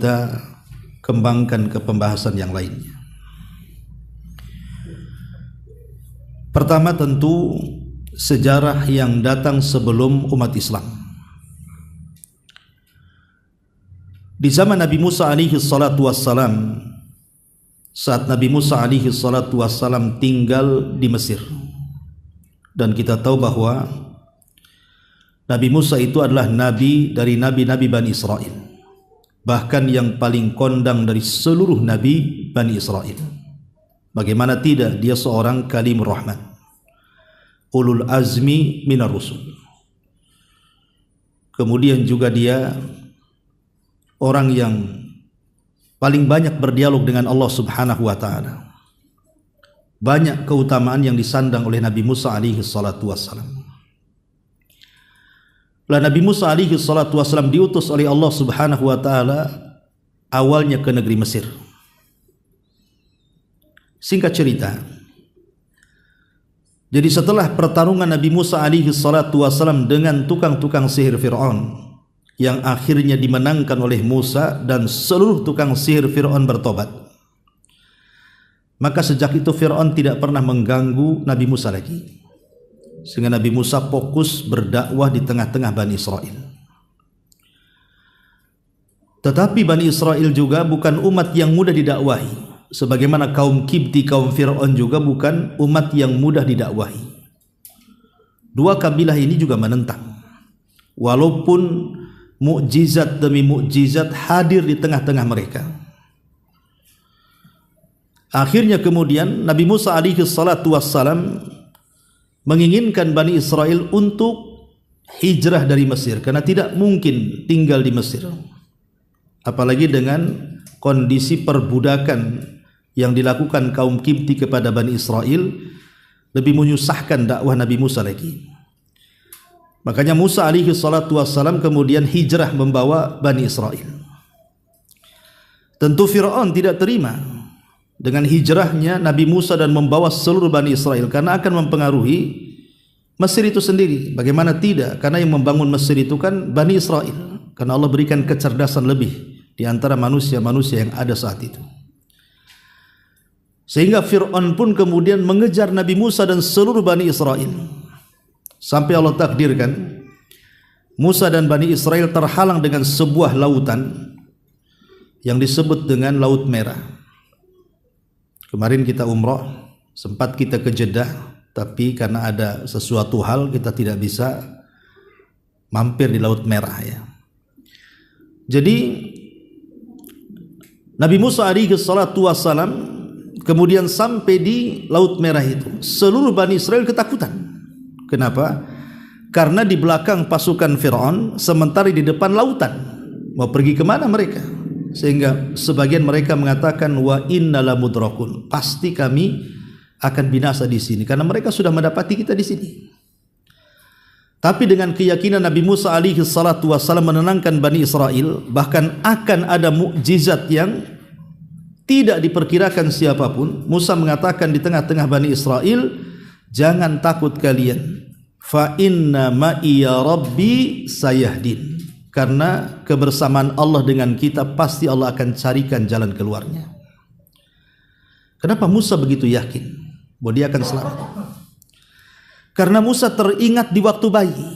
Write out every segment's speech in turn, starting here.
kita kembangkan ke pembahasan yang lainnya. Pertama tentu sejarah yang datang sebelum umat Islam. Di zaman Nabi Musa alaihi salatu wassalam, saat Nabi Musa alaihi salatu wassalam tinggal di Mesir, dan kita tahu bahwa Nabi Musa itu adalah nabi dari nabi-nabi Bani Israel, bahkan yang paling kondang dari seluruh nabi Bani Israel. Bagaimana tidak, dia seorang kalimur rahman, ulul azmi minar rusul. Kemudian juga dia orang yang paling banyak berdialog dengan Allah Subhanahu wa taala. Banyak keutamaan yang disandang oleh Nabi Musa alaihi salatu wassalam. Nabi Musa alaihi salatu wassalam diutus oleh Allah Subhanahu wa taala awalnya ke negeri Mesir. Singkat cerita, jadi setelah pertarungan Nabi Musa alaihi salatu wassalam dengan tukang-tukang sihir Fir'aun, yang akhirnya dimenangkan oleh Musa dan seluruh tukang sihir Fir'aun bertobat, maka sejak itu Fir'aun tidak pernah mengganggu Nabi Musa lagi, sehingga Nabi Musa fokus berdakwah di tengah-tengah Bani Israel. Tetapi Bani Israel juga bukan umat yang mudah didakwahi, sebagaimana kaum Kibti, kaum Fir'aun juga bukan umat yang mudah didakwahi. Dua kabilah ini juga menentang, walaupun mukjizat demi mukjizat hadir di tengah-tengah mereka. Akhirnya kemudian Nabi Musa alaihi salatu wassalam menginginkan Bani Israel untuk hijrah dari Mesir, karena tidak mungkin tinggal di Mesir, apalagi dengan kondisi perbudakan yang dilakukan kaum Kibti kepada Bani Israel, lebih menyusahkan dakwah Nabi Musa lagi. Makanya Musa alaihi salatu wassalam kemudian hijrah membawa Bani Israel. Tentu Fir'aun tidak terima dengan hijrahnya Nabi Musa dan membawa seluruh Bani Israel, karena akan mempengaruhi Mesir itu sendiri. Bagaimana tidak, karena yang membangun Mesir itu kan Bani Israel, karena Allah berikan kecerdasan lebih di antara manusia-manusia yang ada saat itu. Sehingga Fir'aun pun kemudian mengejar Nabi Musa dan seluruh Bani Israel, sampai Allah takdirkan Musa dan Bani Israel terhalang dengan sebuah lautan yang disebut dengan Laut Merah. Kemarin kita umroh, sempat kita ke Jeddah, tapi karena ada sesuatu hal kita tidak bisa mampir di Laut Merah ya. Jadi Nabi Musa alaihi salatu wassalam kemudian sampai di Laut Merah itu, seluruh Bani Israel ketakutan. Kenapa? Karena di belakang pasukan Fir'aun, sementara di depan lautan. Mau pergi kemana mereka? Sehingga sebagian mereka mengatakan, wa inna lamudrakun, pasti kami akan binasa di sini, karena mereka sudah mendapati kita di sini. Tapi dengan keyakinan Nabi Musa alaihi salatu wassalam menenangkan Bani Israel, bahkan akan ada mukjizat yang tidak diperkirakan siapapun. Musa mengatakan di tengah-tengah Bani Israel, jangan takut kalian, fa inna ma'iya rabbi sayahdin, karena kebersamaan Allah dengan kita, pasti Allah akan carikan jalan keluarnya. Kenapa Musa begitu yakin bahwa dia akan selamat? Karena Musa teringat di waktu bayi.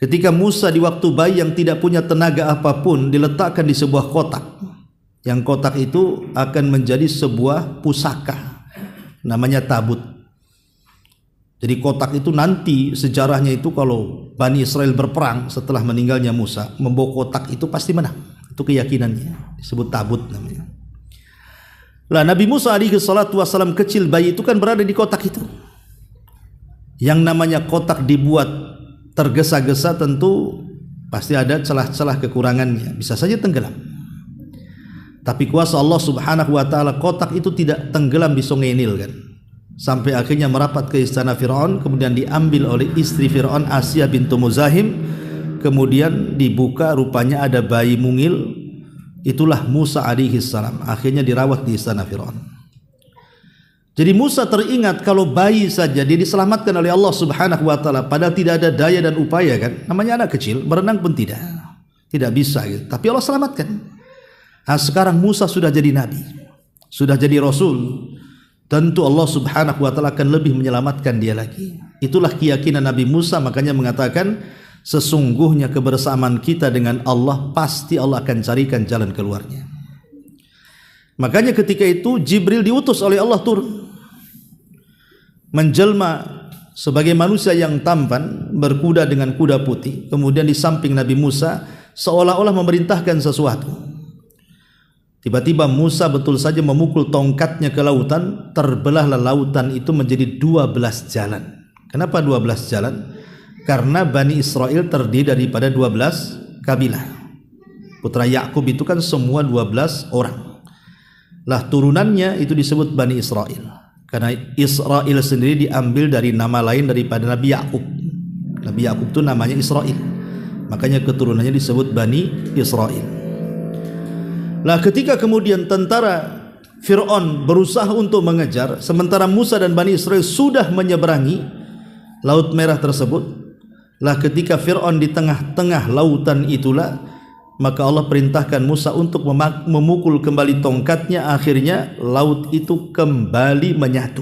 Ketika Musa di waktu bayi yang tidak punya tenaga apapun diletakkan di sebuah kotak, yang kotak itu akan menjadi sebuah pusaka, namanya tabut. Jadi kotak itu nanti sejarahnya itu, kalau Bani Israel berperang setelah meninggalnya Musa, membawa kotak itu pasti menang. Itu keyakinannya, disebut tabut namanya. Lah Nabi Musa alaihi salatu wassalam kecil, bayi itu kan berada di kotak itu. Yang namanya kotak dibuat tergesa-gesa, tentu pasti ada celah-celah kekurangannya, bisa saja tenggelam. Tapi kuasa Allah Subhanahu wa taala, kotak itu tidak tenggelam di Sungai Nil kan, sampai akhirnya merapat ke istana Fir'aun, kemudian diambil oleh istri Fir'aun, Asya bintu Muzahim, kemudian dibuka, rupanya ada bayi mungil, itulah Musa alaihi salam, akhirnya dirawat di istana Fir'aun. Jadi Musa teringat kalau bayi saja dia diselamatkan oleh Allah Subhanahu wa taala, padahal tidak ada daya dan upaya kan, namanya anak kecil, berenang pun tidak bisa gitu. Tapi Allah selamatkan. Sekarang Musa sudah jadi nabi, sudah jadi rasul, tentu Allah Subhanahu wa taala akan lebih menyelamatkan dia lagi. Itulah keyakinan Nabi Musa, makanya mengatakan sesungguhnya kebersamaan kita dengan Allah pasti Allah akan carikan jalan keluarnya. Makanya ketika itu Jibril diutus oleh Allah turun menjelma sebagai manusia yang tampan, berkuda dengan kuda putih, kemudian di samping Nabi Musa seolah-olah memerintahkan sesuatu. Tiba-tiba Musa betul saja memukul tongkatnya ke lautan, terbelahlah lautan itu menjadi 12 jalan. Kenapa 12 jalan? Karena Bani Israel terdiri daripada 12 kabilah. Putra Yakub itu kan semua 12 orang. Lah turunannya itu disebut Bani Israel. Karena Israel sendiri diambil dari nama lain daripada Nabi Yakub. Nabi Yakub itu namanya Israel. Makanya keturunannya disebut Bani Israel. Lah ketika kemudian tentara Fir'aun berusaha untuk mengejar, sementara Musa dan Bani Israel sudah menyeberangi Laut Merah tersebut, lah ketika Fir'aun di tengah-tengah lautan itulah, maka Allah perintahkan Musa untuk memukul kembali tongkatnya. Akhirnya laut itu kembali menyatu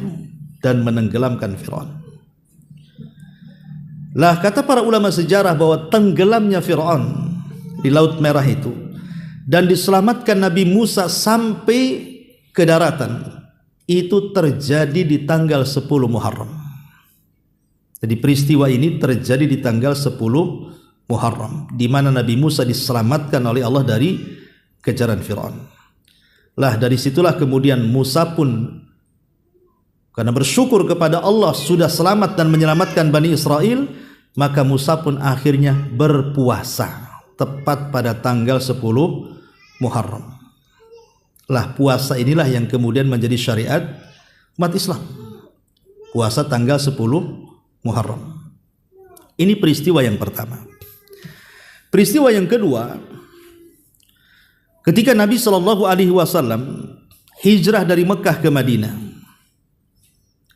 dan menenggelamkan Fir'aun. Lah kata para ulama sejarah bahwa tenggelamnya Fir'aun di Laut Merah itu dan diselamatkan Nabi Musa sampai ke daratan itu terjadi di tanggal 10 Muharram. Jadi peristiwa ini terjadi di tanggal 10 Muharram, di mana Nabi Musa diselamatkan oleh Allah dari kejaran Fir'aun. Lah dari situlah kemudian Musa pun karena bersyukur kepada Allah sudah selamat dan menyelamatkan Bani Israel, maka Musa pun akhirnya berpuasa tepat pada tanggal 10 Muharram. Lah puasa inilah yang kemudian menjadi syariat umat Islam. Puasa tanggal 10 Muharram. Ini peristiwa yang pertama. Peristiwa yang kedua, ketika Nabi SAW hijrah dari Mekah ke Madinah.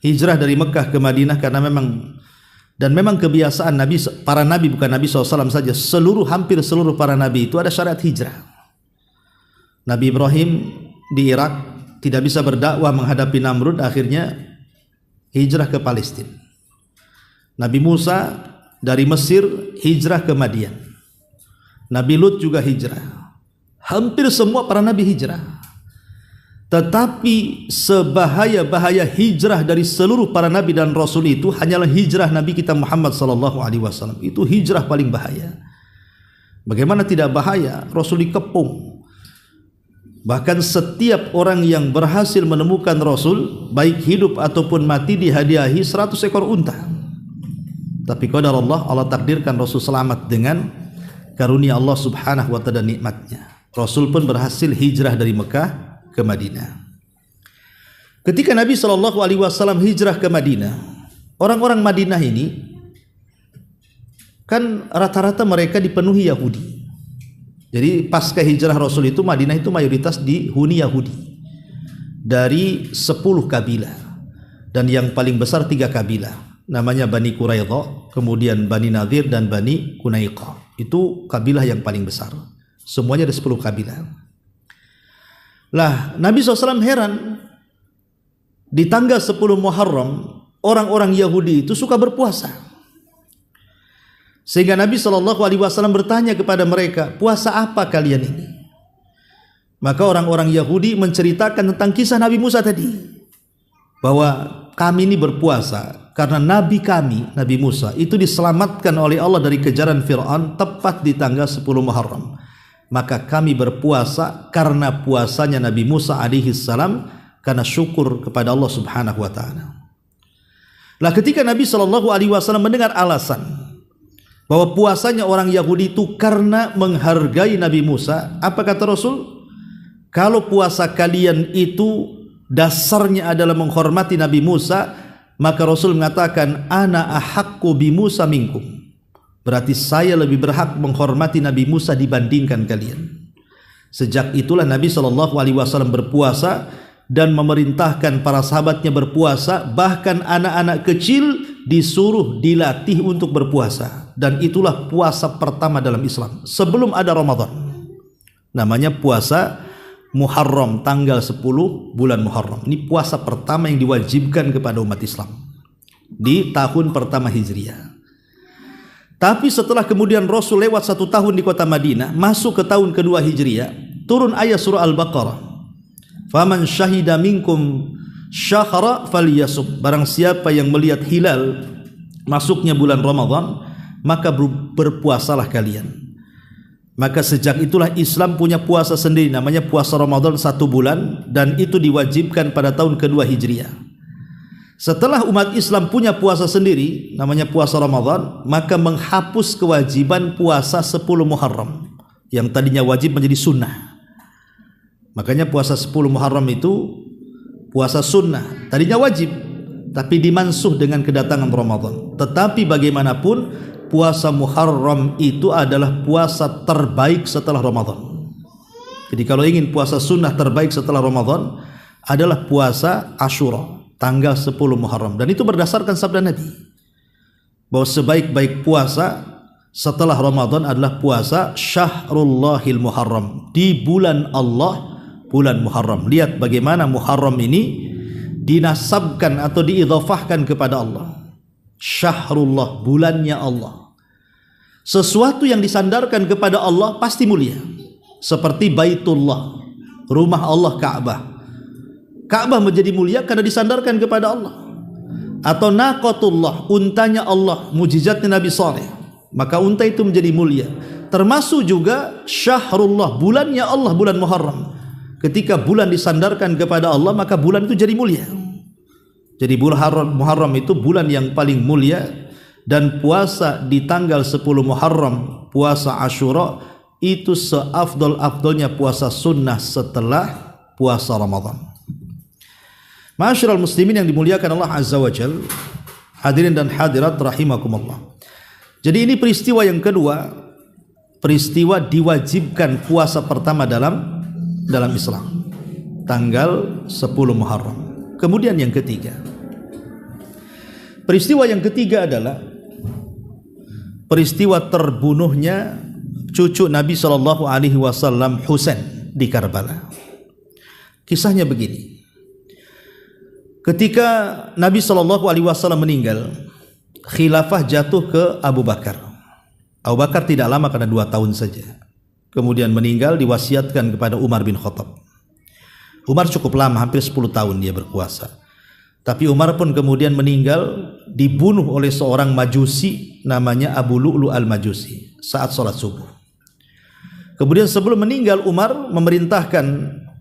Hijrah dari Mekah ke Madinah karena memang kebiasaan Nabi, para Nabi, bukan Nabi SAW saja, hampir seluruh para Nabi itu ada syariat hijrah. Nabi Ibrahim di Irak tidak bisa berdakwah menghadapi Namrud, akhirnya hijrah ke Palestina. Nabi Musa dari Mesir hijrah ke Madian. Nabi Lut juga hijrah. Hampir semua para nabi hijrah. Tetapi sebahaya-bahaya hijrah dari seluruh para nabi dan rasul itu hanyalah hijrah Nabi kita Muhammad SAW. Itu hijrah paling bahaya. Bagaimana tidak bahaya? Rasul dikepung. Bahkan setiap orang yang berhasil menemukan Rasul, baik hidup ataupun mati, dihadiahi 100 ekor unta. Tapi qadar Allah takdirkan Rasul selamat dengan karunia Allah Subhanahu wa ta'ala, nikmatnya. Rasul pun berhasil hijrah dari Mekah ke Madinah. Ketika Nabi SAW hijrah ke Madinah, orang-orang Madinah ini kan rata-rata mereka dipenuhi Yahudi. Jadi pasca hijrah Rasul itu Madinah itu mayoritas dihuni Yahudi dari 10 kabilah, dan yang paling besar 3 kabilah. Namanya Bani Quraidah, kemudian Bani Nadir dan Bani Qunaiqah. Itu kabilah yang paling besar. Semuanya ada 10 kabilah. Lah Nabi SAW heran, di tanggal 10 Muharram orang-orang Yahudi itu suka berpuasa. Sehingga Nabi SAW bertanya kepada mereka, puasa apa kalian ini? Maka orang-orang Yahudi menceritakan tentang kisah Nabi Musa tadi, bahwa kami ini berpuasa karena Nabi kami, Nabi Musa itu diselamatkan oleh Allah dari kejaran Fir'aun tepat di tanggal 10 Muharram. Maka kami berpuasa karena puasanya Nabi Musa alaihi salam, karena syukur kepada Allah Subhanahu wa ta'ala. Lah ketika Nabi SAW mendengar alasan bahwa puasanya orang Yahudi itu karena menghargai Nabi Musa, apa kata Rasul? Kalau puasa kalian itu dasarnya adalah menghormati Nabi Musa, maka Rasul mengatakan ana ahaqqu bi Musa minkum. Berarti saya lebih berhak menghormati Nabi Musa dibandingkan kalian. Sejak itulah Nabi SAW berpuasa dan memerintahkan para sahabatnya berpuasa, bahkan anak-anak kecil disuruh dilatih untuk berpuasa. Dan itulah puasa pertama dalam Islam sebelum ada Ramadan. Namanya puasa Muharram, tanggal 10 bulan Muharram. Ini puasa pertama yang diwajibkan kepada umat Islam di tahun pertama Hijriah. Tapi setelah kemudian Rasul lewat 1 tahun di kota Madinah, masuk ke tahun kedua Hijriah, turun ayat surah Al-Baqarah. Faman syahida minkum syahra falyasum. Barang siapa yang melihat hilal masuknya bulan Ramadan, maka berpuasalah kalian. Maka sejak itulah Islam punya puasa sendiri, namanya puasa Ramadan 1 bulan, dan itu diwajibkan pada tahun kedua Hijriah. Setelah umat Islam punya puasa sendiri, namanya puasa Ramadan, maka menghapus kewajiban puasa 10 Muharram yang tadinya wajib menjadi sunnah. Makanya puasa 10 Muharram itu puasa sunnah, tadinya wajib, tapi dimansuh dengan kedatangan Ramadan. Tetapi bagaimanapun puasa Muharram itu adalah puasa terbaik setelah Ramadan. Jadi kalau ingin puasa sunnah terbaik setelah Ramadan adalah puasa Asyura, tanggal 10 Muharram. Dan itu berdasarkan sabda Nabi, bahwa sebaik-baik puasa setelah Ramadan adalah puasa Syahrullahil Muharram, di bulan Allah, bulan Muharram. Lihat bagaimana Muharram ini dinasabkan atau diidhafahkan kepada Allah. Syahrullah, bulannya Allah. Sesuatu yang disandarkan kepada Allah pasti mulia. Seperti Baitullah, rumah Allah, Ka'bah. Ka'bah menjadi mulia karena disandarkan kepada Allah. Atau Naqatullah, untanya Allah, mujizatnya Nabi Saleh, maka unta itu menjadi mulia. Termasuk juga Syahrullah, bulannya Allah, bulan Muharram. Ketika bulan disandarkan kepada Allah, maka bulan itu jadi mulia. Jadi bulan Muharram itu bulan yang paling mulia. Dan puasa di tanggal 10 Muharram, puasa Asyura, itu seafdol-afdolnya puasa sunnah setelah puasa Ramadan. Ma'asyiral muslimin yang dimuliakan Allah Azza wa Jalla, hadirin dan hadirat rahimakumullah. Jadi ini peristiwa yang kedua, peristiwa diwajibkan puasa pertama dalam Islam, tanggal 10 Muharram. Kemudian yang ketiga, peristiwa yang ketiga adalah peristiwa terbunuhnya cucu Nabi SAW Husain di Karbala. Kisahnya begini. Ketika Nabi SAW meninggal, khilafah jatuh ke Abu Bakar. Abu Bakar tidak lama, karena 2 tahun saja. Kemudian meninggal, diwasiatkan kepada Umar bin Khattab. Umar cukup lama, hampir 10 tahun dia berkuasa. Tapi Umar pun kemudian meninggal, dibunuh oleh seorang majusi namanya Abu Lu'lu al-Majusi saat sholat subuh. Kemudian sebelum meninggal, Umar memerintahkan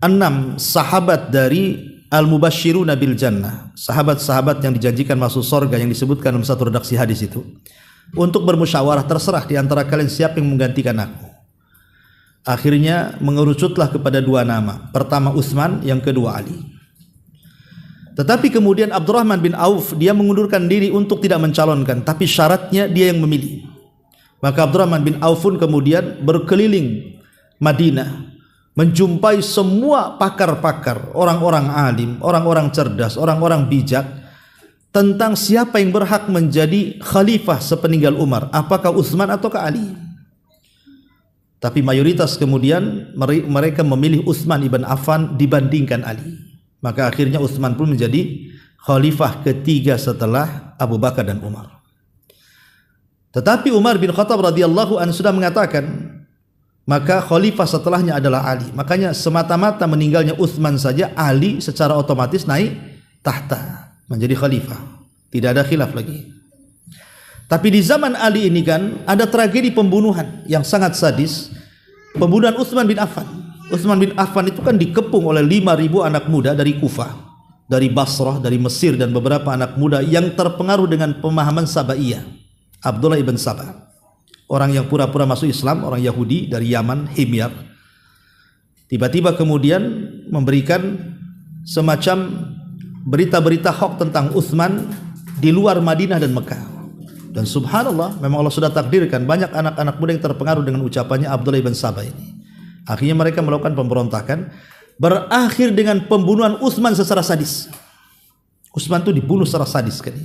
6 sahabat dari al-Mubashshiruna bil Jannah, sahabat-sahabat yang dijanjikan masuk surga yang disebutkan dalam satu redaksi hadis itu, untuk bermusyawarah, terserah di antara kalian siapa yang menggantikan aku. Akhirnya mengerucutlah kepada 2 nama, pertama Utsman, yang kedua Ali. Tetapi kemudian Abdurrahman bin Auf dia mengundurkan diri untuk tidak mencalonkan, tapi syaratnya dia yang memilih. Maka Abdurrahman bin Auf pun kemudian berkeliling Madinah, menjumpai semua pakar-pakar, orang-orang alim, orang-orang cerdas, orang-orang bijak, tentang siapa yang berhak menjadi khalifah sepeninggal Umar, apakah Utsman ataukah Ali. Tapi mayoritas kemudian mereka memilih Utsman ibn Affan dibandingkan Ali. Maka akhirnya Utsman pun menjadi khalifah ketiga setelah Abu Bakar dan Umar. Tetapi Umar bin Khattab radhiyallahu anhu sudah mengatakan, maka khalifah setelahnya adalah Ali. Makanya semata-mata meninggalnya Utsman saja, Ali secara otomatis naik tahta menjadi khalifah. Tidak ada khilaf lagi. Tapi di zaman Ali ini kan ada tragedi pembunuhan yang sangat sadis, pembunuhan Utsman bin Affan. Utsman bin Affan itu kan dikepung oleh 5.000 anak muda dari Kufah, dari Basrah, dari Mesir, dan beberapa anak muda yang terpengaruh dengan pemahaman Sabaiyah. Abdullah ibn Sabah, orang yang pura-pura masuk Islam, orang Yahudi dari Yaman, Himyar, tiba-tiba kemudian memberikan semacam berita-berita hoax tentang Utsman di luar Madinah dan Mekah. Dan subhanallah, memang Allah sudah takdirkan banyak anak-anak muda yang terpengaruh dengan ucapannya Abdullah ibn Sabah ini. Akhirnya mereka melakukan pemberontakan, berakhir dengan pembunuhan Utsman secara sadis. Utsman itu dibunuh secara sadis kan.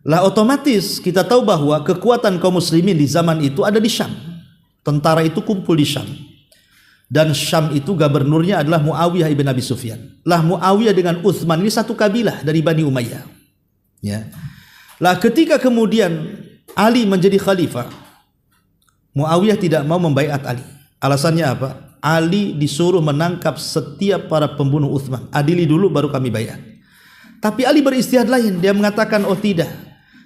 Lah otomatis kita tahu bahwa kekuatan kaum muslimin di zaman itu ada di Syam. Tentara itu kumpul di Syam. Dan Syam itu gubernurnya adalah Muawiyah ibn Abi Sufyan. Lah Muawiyah dengan Utsman ini satu kabilah dari Bani Umayyah. Ya. Lah ketika kemudian Ali menjadi khalifah, Muawiyah tidak mau membaiat Ali. Alasannya apa? Ali disuruh menangkap setiap para pembunuh Utsman. Adili dulu baru kami baiat. Tapi Ali beristihad lain. Dia mengatakan, oh tidak.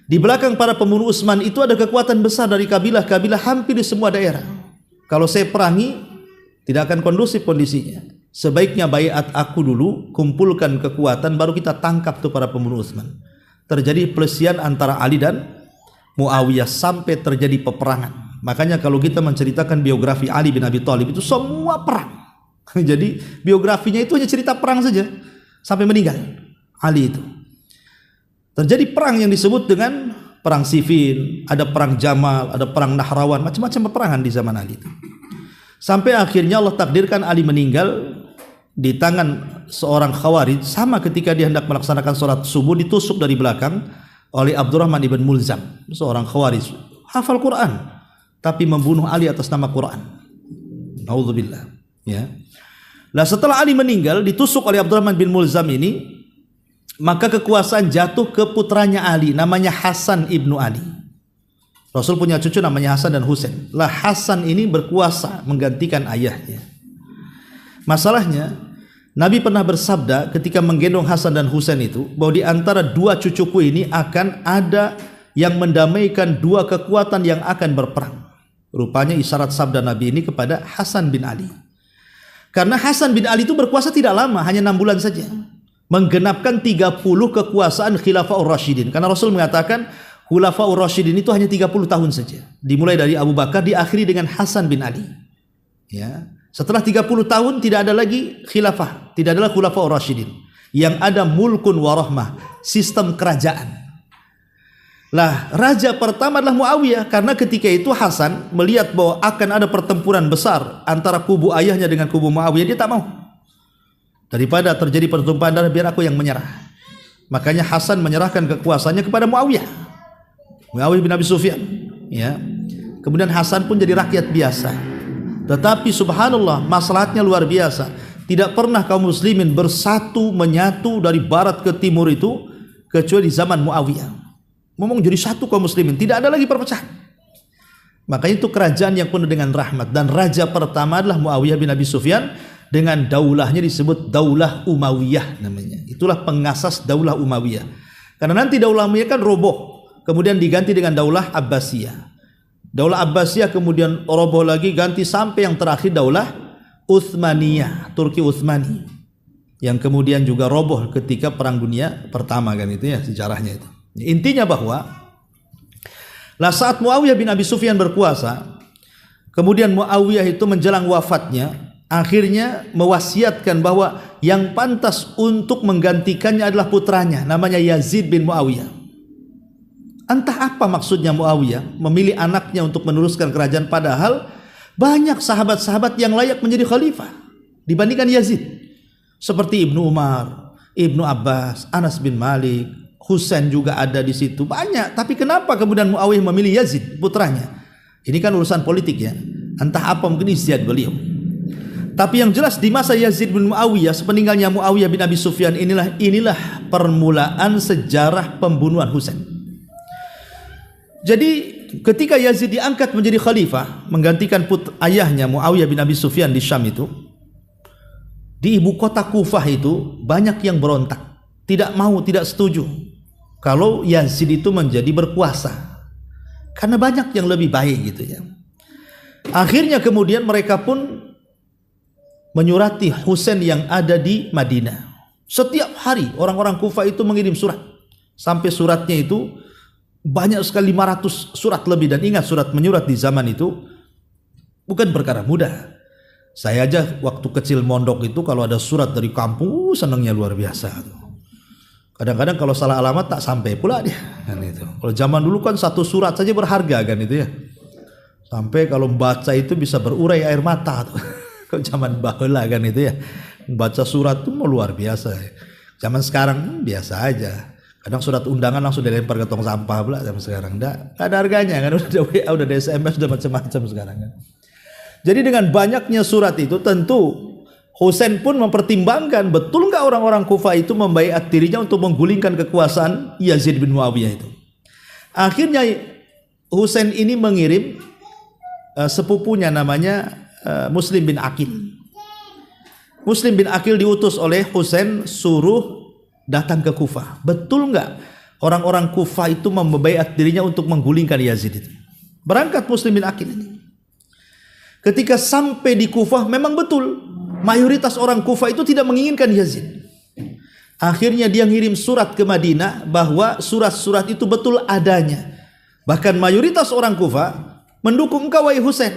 Di belakang para pembunuh Utsman itu ada kekuatan besar dari kabilah-kabilah hampir di semua daerah. Kalau saya perangi, tidak akan kondusif kondisinya. Sebaiknya baiat aku dulu, kumpulkan kekuatan, baru kita tangkap tuh para pembunuh Utsman. Terjadi pelesian antara Ali dan Muawiyah sampai terjadi peperangan. Makanya kalau kita menceritakan biografi Ali bin Abi Thalib itu semua perang. Jadi biografinya itu hanya cerita perang saja sampai meninggal Ali itu. Terjadi perang yang disebut dengan perang Siffin, ada perang Jamal, ada perang Nahrawan, macam-macam peperangan di zaman Ali itu. Sampai akhirnya Allah takdirkan Ali meninggal di tangan seorang Khawarij. Sama ketika dia hendak melaksanakan sholat subuh, ditusuk dari belakang oleh Abdurrahman ibn Mulzam, seorang Khawarij, hafal Quran tapi membunuh Ali atas nama Quran. Naudzubillah. Ya. Nah setelah Ali meninggal, ditusuk oleh Abdurrahman bin Mulzam ini, maka kekuasaan jatuh ke putranya Ali, namanya Hasan ibnu Ali. Rasul punya cucu namanya Hasan dan Husain. Lah Hasan ini berkuasa menggantikan ayahnya. Masalahnya Nabi pernah bersabda ketika menggendong Hasan dan Husain itu, bahwa di antara dua cucuku ini akan ada yang mendamaikan dua kekuatan yang akan berperang. Rupanya isyarat sabda Nabi ini kepada Hasan bin Ali. Karena Hasan bin Ali itu berkuasa tidak lama, hanya 6 bulan saja. Menggenapkan 30 kekuasaan Khilafaur Rasyidin. Karena Rasul mengatakan Khulafaur Rasyidin itu hanya 30 tahun saja. Dimulai dari Abu Bakar, diakhiri dengan Hasan bin Ali. Ya. Setelah 30 tahun tidak ada lagi khilafah, tidak ada Khulafaur Rasyidin. Yang ada mulkun warahmah, sistem kerajaan. Lah, raja pertama adalah Muawiyah, karena ketika itu Hasan melihat bahwa akan ada pertempuran besar antara kubu ayahnya dengan kubu Muawiyah, dia tak mau. Daripada terjadi pertumpahan darah, biar aku yang menyerah. Makanya Hasan menyerahkan kekuasaannya kepada Muawiyah. Muawiyah bin Abi Sufyan, ya. Kemudian Hasan pun jadi rakyat biasa. Tetapi subhanallah, maslahatnya luar biasa. Tidak pernah kaum muslimin bersatu menyatu dari barat ke timur itu kecuali di zaman Muawiyah. Ngomong jadi satu kaum muslimin, tidak ada lagi perpecahan. Makanya itu kerajaan yang penuh dengan rahmat, dan raja pertama adalah Muawiyah bin Abi Sufyan dengan daulahnya disebut Daulah Umayyah namanya. Itulah pengasas Daulah Umayyah. Karena nanti Daulah Umayyah kan roboh, kemudian diganti dengan Daulah Abbasiyah. Daulah Abbasiyah kemudian roboh lagi, ganti sampai yang terakhir Daulah Utsmaniyah, Turki Utsmani, yang kemudian juga roboh ketika Perang Dunia Pertama kan itu ya sejarahnya itu. Intinya bahwa lah saat Muawiyah bin Abi Sufyan berkuasa, kemudian Muawiyah itu menjelang wafatnya akhirnya mewasiatkan bahwa yang pantas untuk menggantikannya adalah putranya, namanya Yazid bin Muawiyah. Entah apa maksudnya Muawiyah memilih anaknya untuk meneruskan kerajaan, padahal banyak sahabat-sahabat yang layak menjadi khalifah dibandingkan Yazid, seperti Ibnu Umar, Ibnu Abbas, Anas bin Malik, Husain juga ada di situ, banyak. Tapi kenapa kemudian Muawiyah memilih Yazid putranya? Ini kan urusan politik ya. Entah apa, mungkin ijtihad beliau. Tapi yang jelas di masa Yazid bin Muawiyah, sepeninggalnya Muawiyah bin Abi Sufyan, inilah permulaan sejarah pembunuhan Husain. Jadi ketika Yazid diangkat menjadi khalifah menggantikan ayahnya Muawiyah bin Abi Sufyan di Syam itu, di ibu kota Kufah itu banyak yang berontak, tidak mau, tidak setuju kalau Yazid itu menjadi berkuasa, karena banyak yang lebih baik gitu ya. Akhirnya kemudian mereka pun menyurati Husain yang ada di Madinah. Setiap hari orang-orang Kufah itu mengirim surat, sampai suratnya itu banyak sekali, 500 surat lebih. Dan ingat, surat menyurat di zaman itu bukan perkara mudah. Saya aja waktu kecil mondok itu kalau ada surat dari kampung senangnya luar biasa. Kadang-kadang kalau salah alamat tak sampai pula dia kan itu. Kalau zaman dulu kan satu surat saja berharga kan itu ya. Sampai kalau baca itu bisa berurai air mata tuh. Kalau zaman baheula kan itu ya. Baca surat itu luar biasa. Zaman sekarang biasa aja. Kadang surat undangan langsung dilempar ke tong sampah pula zaman sekarang. Enggak ada harganya kan, udah WA, udah ada SMS, udah macam-macam sekarang kan. Jadi dengan banyaknya surat itu tentu Husain pun mempertimbangkan betul nggak orang-orang Kufah itu membaiat dirinya untuk menggulingkan kekuasaan Yazid bin Muawiyah itu. Akhirnya Husain ini mengirim sepupunya namanya Muslim bin Aqil. Muslim bin Aqil diutus oleh Husain suruh datang ke Kufah. Betul nggak orang-orang Kufah itu membaiat dirinya untuk menggulingkan Yazid itu? Berangkat Muslim bin Aqil ini. Ketika sampai di Kufah memang betul mayoritas orang Kufah itu tidak menginginkan Yazid. Akhirnya dia ngirim surat ke Madinah bahwa surat-surat itu betul adanya. Bahkan mayoritas orang Kufah mendukung engkau wahai Husain.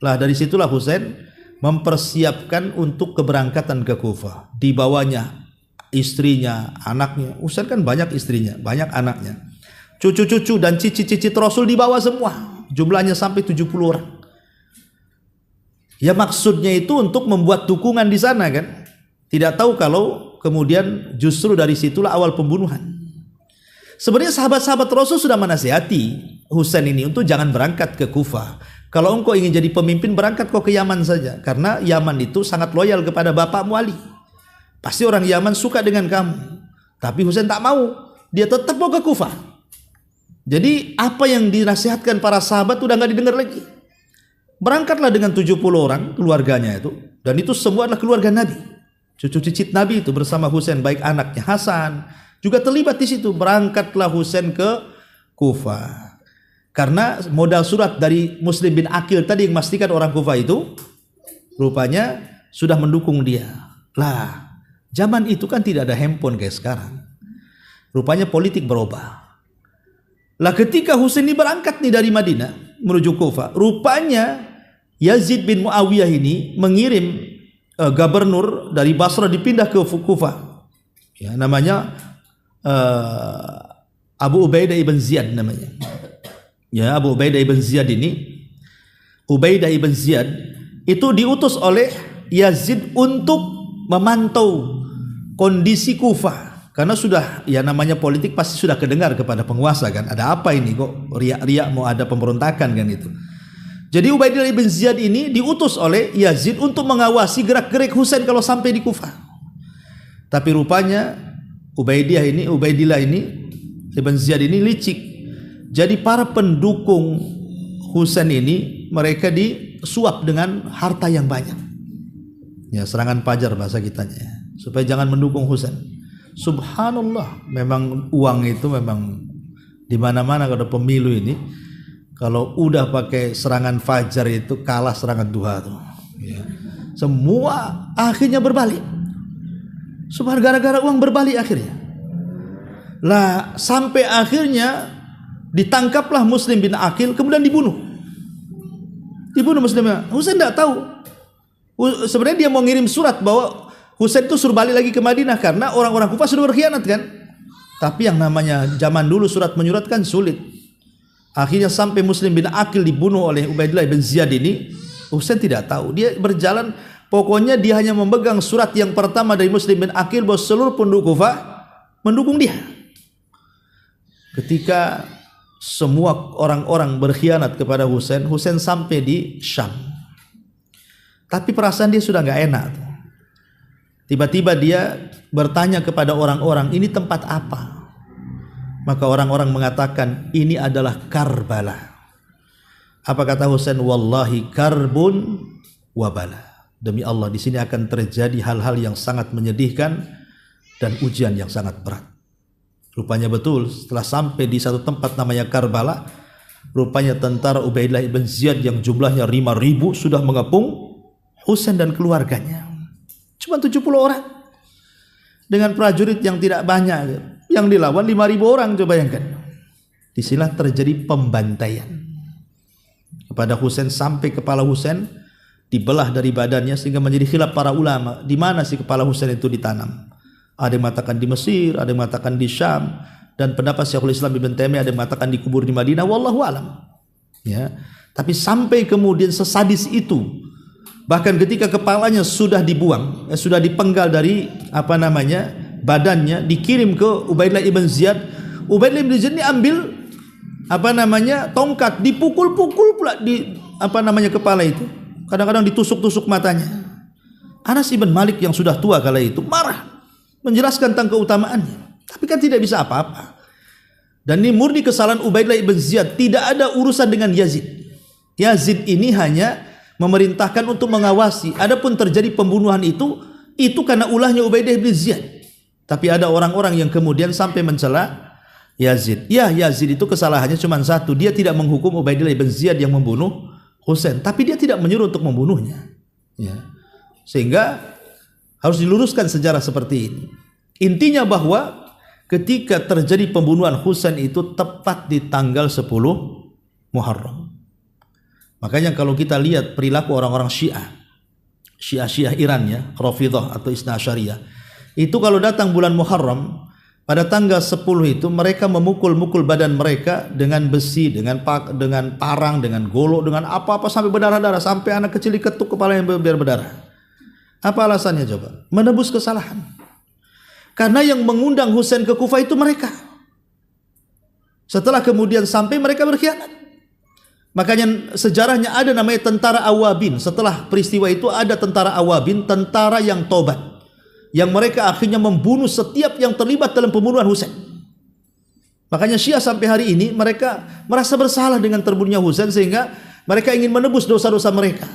Lah dari situlah Husain mempersiapkan untuk keberangkatan ke Kufah. Dibawanya istrinya, anaknya. Husain kan banyak istrinya, banyak anaknya. Cucu-cucu dan cicit-cicit Rasul dibawa semua. Jumlahnya sampai 70 orang. Ya maksudnya itu untuk membuat dukungan di sana kan. Tidak tahu kalau kemudian justru dari situlah awal pembunuhan. Sebenarnya sahabat-sahabat Rasul sudah menasihati Husain ini untuk jangan berangkat ke Kufah. Kalau engkau ingin jadi pemimpin berangkat kau ke Yaman saja. Karena Yaman itu sangat loyal kepada bapakmu Ali. Pasti orang Yaman suka dengan kamu. Tapi Husain tak mau. Dia tetap mau ke Kufah. Jadi apa yang dinasihatkan para sahabat udah nggak didengar lagi. Berangkatlah dengan 70 orang keluarganya itu. Dan itu semua adalah keluarga Nabi. Cucu cicit Nabi itu bersama Husain, baik anaknya Hasan juga terlibat di situ. Berangkatlah Husain ke Kufah. Karena modal surat dari Muslim bin Aqil tadi yang memastikan orang Kufah itu rupanya sudah mendukung dia. Lah, zaman itu kan tidak ada handphone kayak sekarang. Rupanya politik berubah. Lah ketika Husain ini berangkat nih dari Madinah menuju Kufah, rupanya Yazid bin Muawiyah ini mengirim gubernur dari Basra dipindah ke Kufah. Ya, namanya Abu Ubaidah ibn Ziyad namanya. Ya, Abu Ubaidah ibn Ziyad ini, Ubaidah ibn Ziyad itu diutus oleh Yazid untuk memantau kondisi Kufah. Karena sudah, ya namanya politik pasti sudah kedengar kepada penguasa kan. Ada apa ini kok riak-riak mau ada pemberontakan kan itu. Jadi Ubaidah ibn Ziyad ini diutus oleh Yazid untuk mengawasi gerak-gerik Husain kalau sampai di Kufah. Tapi rupanya Ubaidillah ini ibn Ziyad ini licik. Jadi para pendukung Husain ini mereka disuap dengan harta yang banyak. Ya, serangan pajar bahasa kitanya. Supaya jangan mendukung Husain. Subhanallah, memang uang itu memang di mana-mana kalau pemilu ini. Kalau udah pakai serangan fajar itu kalah serangan duha tuh. Ya. Semua akhirnya berbalik. Subhanallah, gara-gara uang berbalik akhirnya. Lah sampai akhirnya ditangkaplah Muslim bin Aqil kemudian dibunuh. Dibunuh Muslim. Husain tidak tahu. Sebenarnya dia mau ngirim surat bahwa Husain itu suruh balik lagi ke Madinah karena orang-orang Kufah sudah berkhianat kan. Tapi yang namanya zaman dulu surat menyurat kan sulit. Akhirnya sampai Muslim bin Aqil dibunuh oleh Ubaidillah bin Ziyad ini, Husain tidak tahu. Dia berjalan, pokoknya dia hanya memegang surat yang pertama dari Muslim bin Aqil bahwa seluruh penduduk Kufah mendukung dia. Ketika semua orang-orang berkhianat kepada Husain, Husain sampai di Syam. Tapi perasaan dia sudah nggak enak. Tiba-tiba dia bertanya kepada orang-orang, ini tempat apa? Maka orang-orang mengatakan, ini adalah Karbala. Apa kata Husain? Wallahi karbun wabala. Demi Allah, di sini akan terjadi hal-hal yang sangat menyedihkan dan ujian yang sangat berat. Rupanya betul, setelah sampai di satu tempat namanya Karbala, rupanya tentara Ubaidillah ibn Ziyad yang jumlahnya 5.000 sudah mengepung Husain dan keluarganya. Cuma 70 orang. Dengan prajurit yang tidak banyak. Yang dilawan 5.000 orang, coba bayangkan. Disinilah terjadi pembantaian kepada Husain sampai kepala Husain dibelah dari badannya sehingga menjadi khilaf para ulama. Di mana sih kepala Husain itu ditanam? Ada yang mengatakan di Mesir, ada yang mengatakan di Syam, dan pendapat Syekhul Islam Ibn Taimiyah ada yang mengatakan dikubur di Madinah. Wallahu alam. Ya, tapi sampai kemudian sesadis itu, bahkan ketika kepalanya sudah dibuang, sudah dipenggal dari badannya, dikirim ke Ubaidillah ibn Ziyad. Ubaidillah ibn Ziyad ini ambil tongkat, dipukul-pukul pula di kepala itu. kadang-kadang ditusuk-tusuk matanya. Anas ibn Malik yang sudah tua kala itu marah, menjelaskan tentang keutamaannya, tapi kan tidak bisa apa-apa. Dan ini murni kesalahan Ubaidillah ibn Ziyad, tidak ada urusan dengan Yazid. Yazid ini hanya memerintahkan untuk mengawasi. Adapun terjadi pembunuhan itu karena ulahnya Ubaidillah ibn Ziyad. Tapi ada orang-orang yang kemudian sampai mencela Yazid. Ya, Yazid itu kesalahannya cuma satu, dia tidak menghukum Ubaidillah ibn Ziyad yang membunuh Husain, tapi dia tidak menyuruh untuk membunuhnya. Ya. Sehingga harus diluruskan sejarah seperti ini. Intinya bahwa ketika terjadi pembunuhan Husain itu tepat di tanggal 10 Muharram. Makanya kalau kita lihat perilaku orang-orang Syiah Iran ya, Rafidhah atau Isna Asyariyah, itu kalau datang bulan Muharram pada tanggal 10 itu mereka memukul-mukul badan mereka dengan besi, dengan parang, dengan golok, dengan apa-apa sampai berdarah-darah, sampai anak kecil diketuk kepala yang biar berdarah. Apa alasannya coba? Menebus kesalahan. Karena yang mengundang Husain ke Kufah itu mereka. Setelah kemudian sampai mereka berkhianat. Makanya sejarahnya ada namanya tentara Awabin. Setelah peristiwa itu ada tentara Awabin, tentara yang tobat, yang mereka akhirnya membunuh setiap yang terlibat dalam pembunuhan Husain. Makanya Syiah sampai hari ini mereka merasa bersalah dengan terbunuhnya Husain, sehingga mereka ingin menebus dosa-dosa mereka.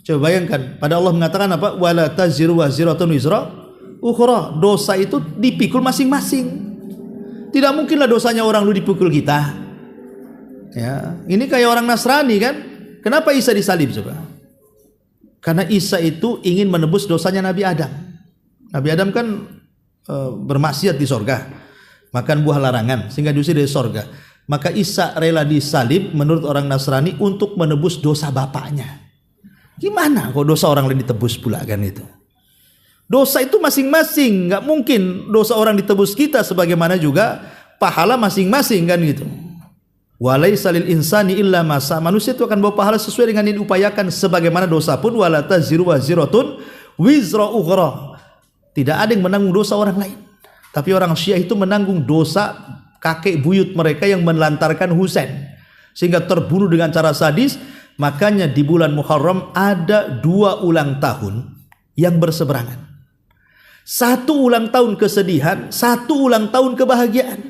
Coba bayangkan, pada Allah mengatakan apa? Wala taziru waziratun wizra ukhra. Dosa itu dipikul masing-masing. Tidak mungkinlah dosanya orang lu dipikul kita. Ya, ini kayak orang Nasrani kan? Kenapa Isa disalib coba? Karena Isa itu ingin menebus dosanya Nabi Adam. Nabi Adam kan bermaksiat di sorga, makan buah larangan sehingga diusir dari sorga. Maka Isa rela disalib menurut orang Nasrani untuk menebus dosa bapaknya. Gimana kok dosa orang lain ditebus pula kan itu? Dosa itu masing-masing, nggak mungkin dosa orang ditebus kita, sebagaimana juga pahala masing-masing kan gitu. Walaisa lil insani illa ma sa. Manusia itu akan bawa pahala sesuai dengan yang diupayakan, sebagaimana dosa pun wala taziru waziratun wizra ukhra. Tidak ada yang menanggung dosa orang lain. Tapi orang Syiah itu menanggung dosa kakek buyut mereka yang menelantarkan Husain sehingga terbunuh dengan cara sadis. Makanya di bulan Muharram ada 2 ulang tahun yang berseberangan. 1 ulang tahun kesedihan, 1 ulang tahun kebahagiaan.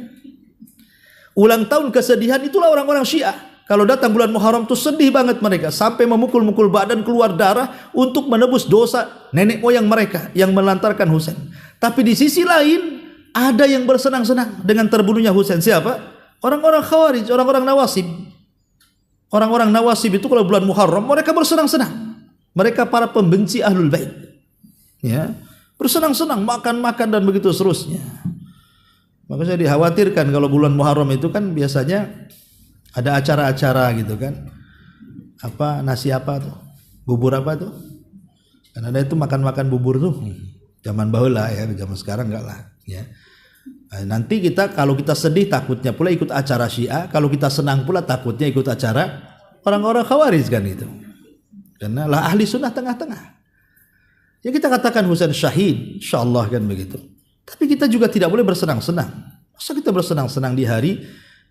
Ulang tahun kesedihan itulah orang-orang Syiah. Kalau datang bulan Muharram itu sedih banget mereka, sampai memukul-mukul badan, keluar darah untuk menebus dosa nenek moyang mereka yang melantarkan Husain. Tapi di sisi lain ada yang bersenang-senang dengan terbunuhnya Husain. Siapa? Orang-orang Khawarij, orang-orang Nawasib. Orang-orang Nawasib itu kalau bulan Muharram mereka bersenang-senang. Mereka para pembenci Ahlul Bait. Ya, bersenang-senang, makan-makan dan begitu seterusnya. Maka saya dikhawatirkan kalau bulan Muharram itu kan biasanya ada acara-acara gitu kan. Apa nasi apa tuh? Bubur apa tuh? Kan ada itu makan-makan bubur tuh. Zaman baheula ya, zaman sekarang enggak lah ya. Nah, nanti kita kalau kita sedih takutnya pula ikut acara Syiah, kalau kita senang pula takutnya ikut acara orang-orang Khawarij kan itu. Karena lah ahli sunnah tengah-tengah. Ya kita katakan Husain syahid, insyaallah kan begitu. Tapi kita juga tidak boleh bersenang-senang. Masa kita bersenang-senang di hari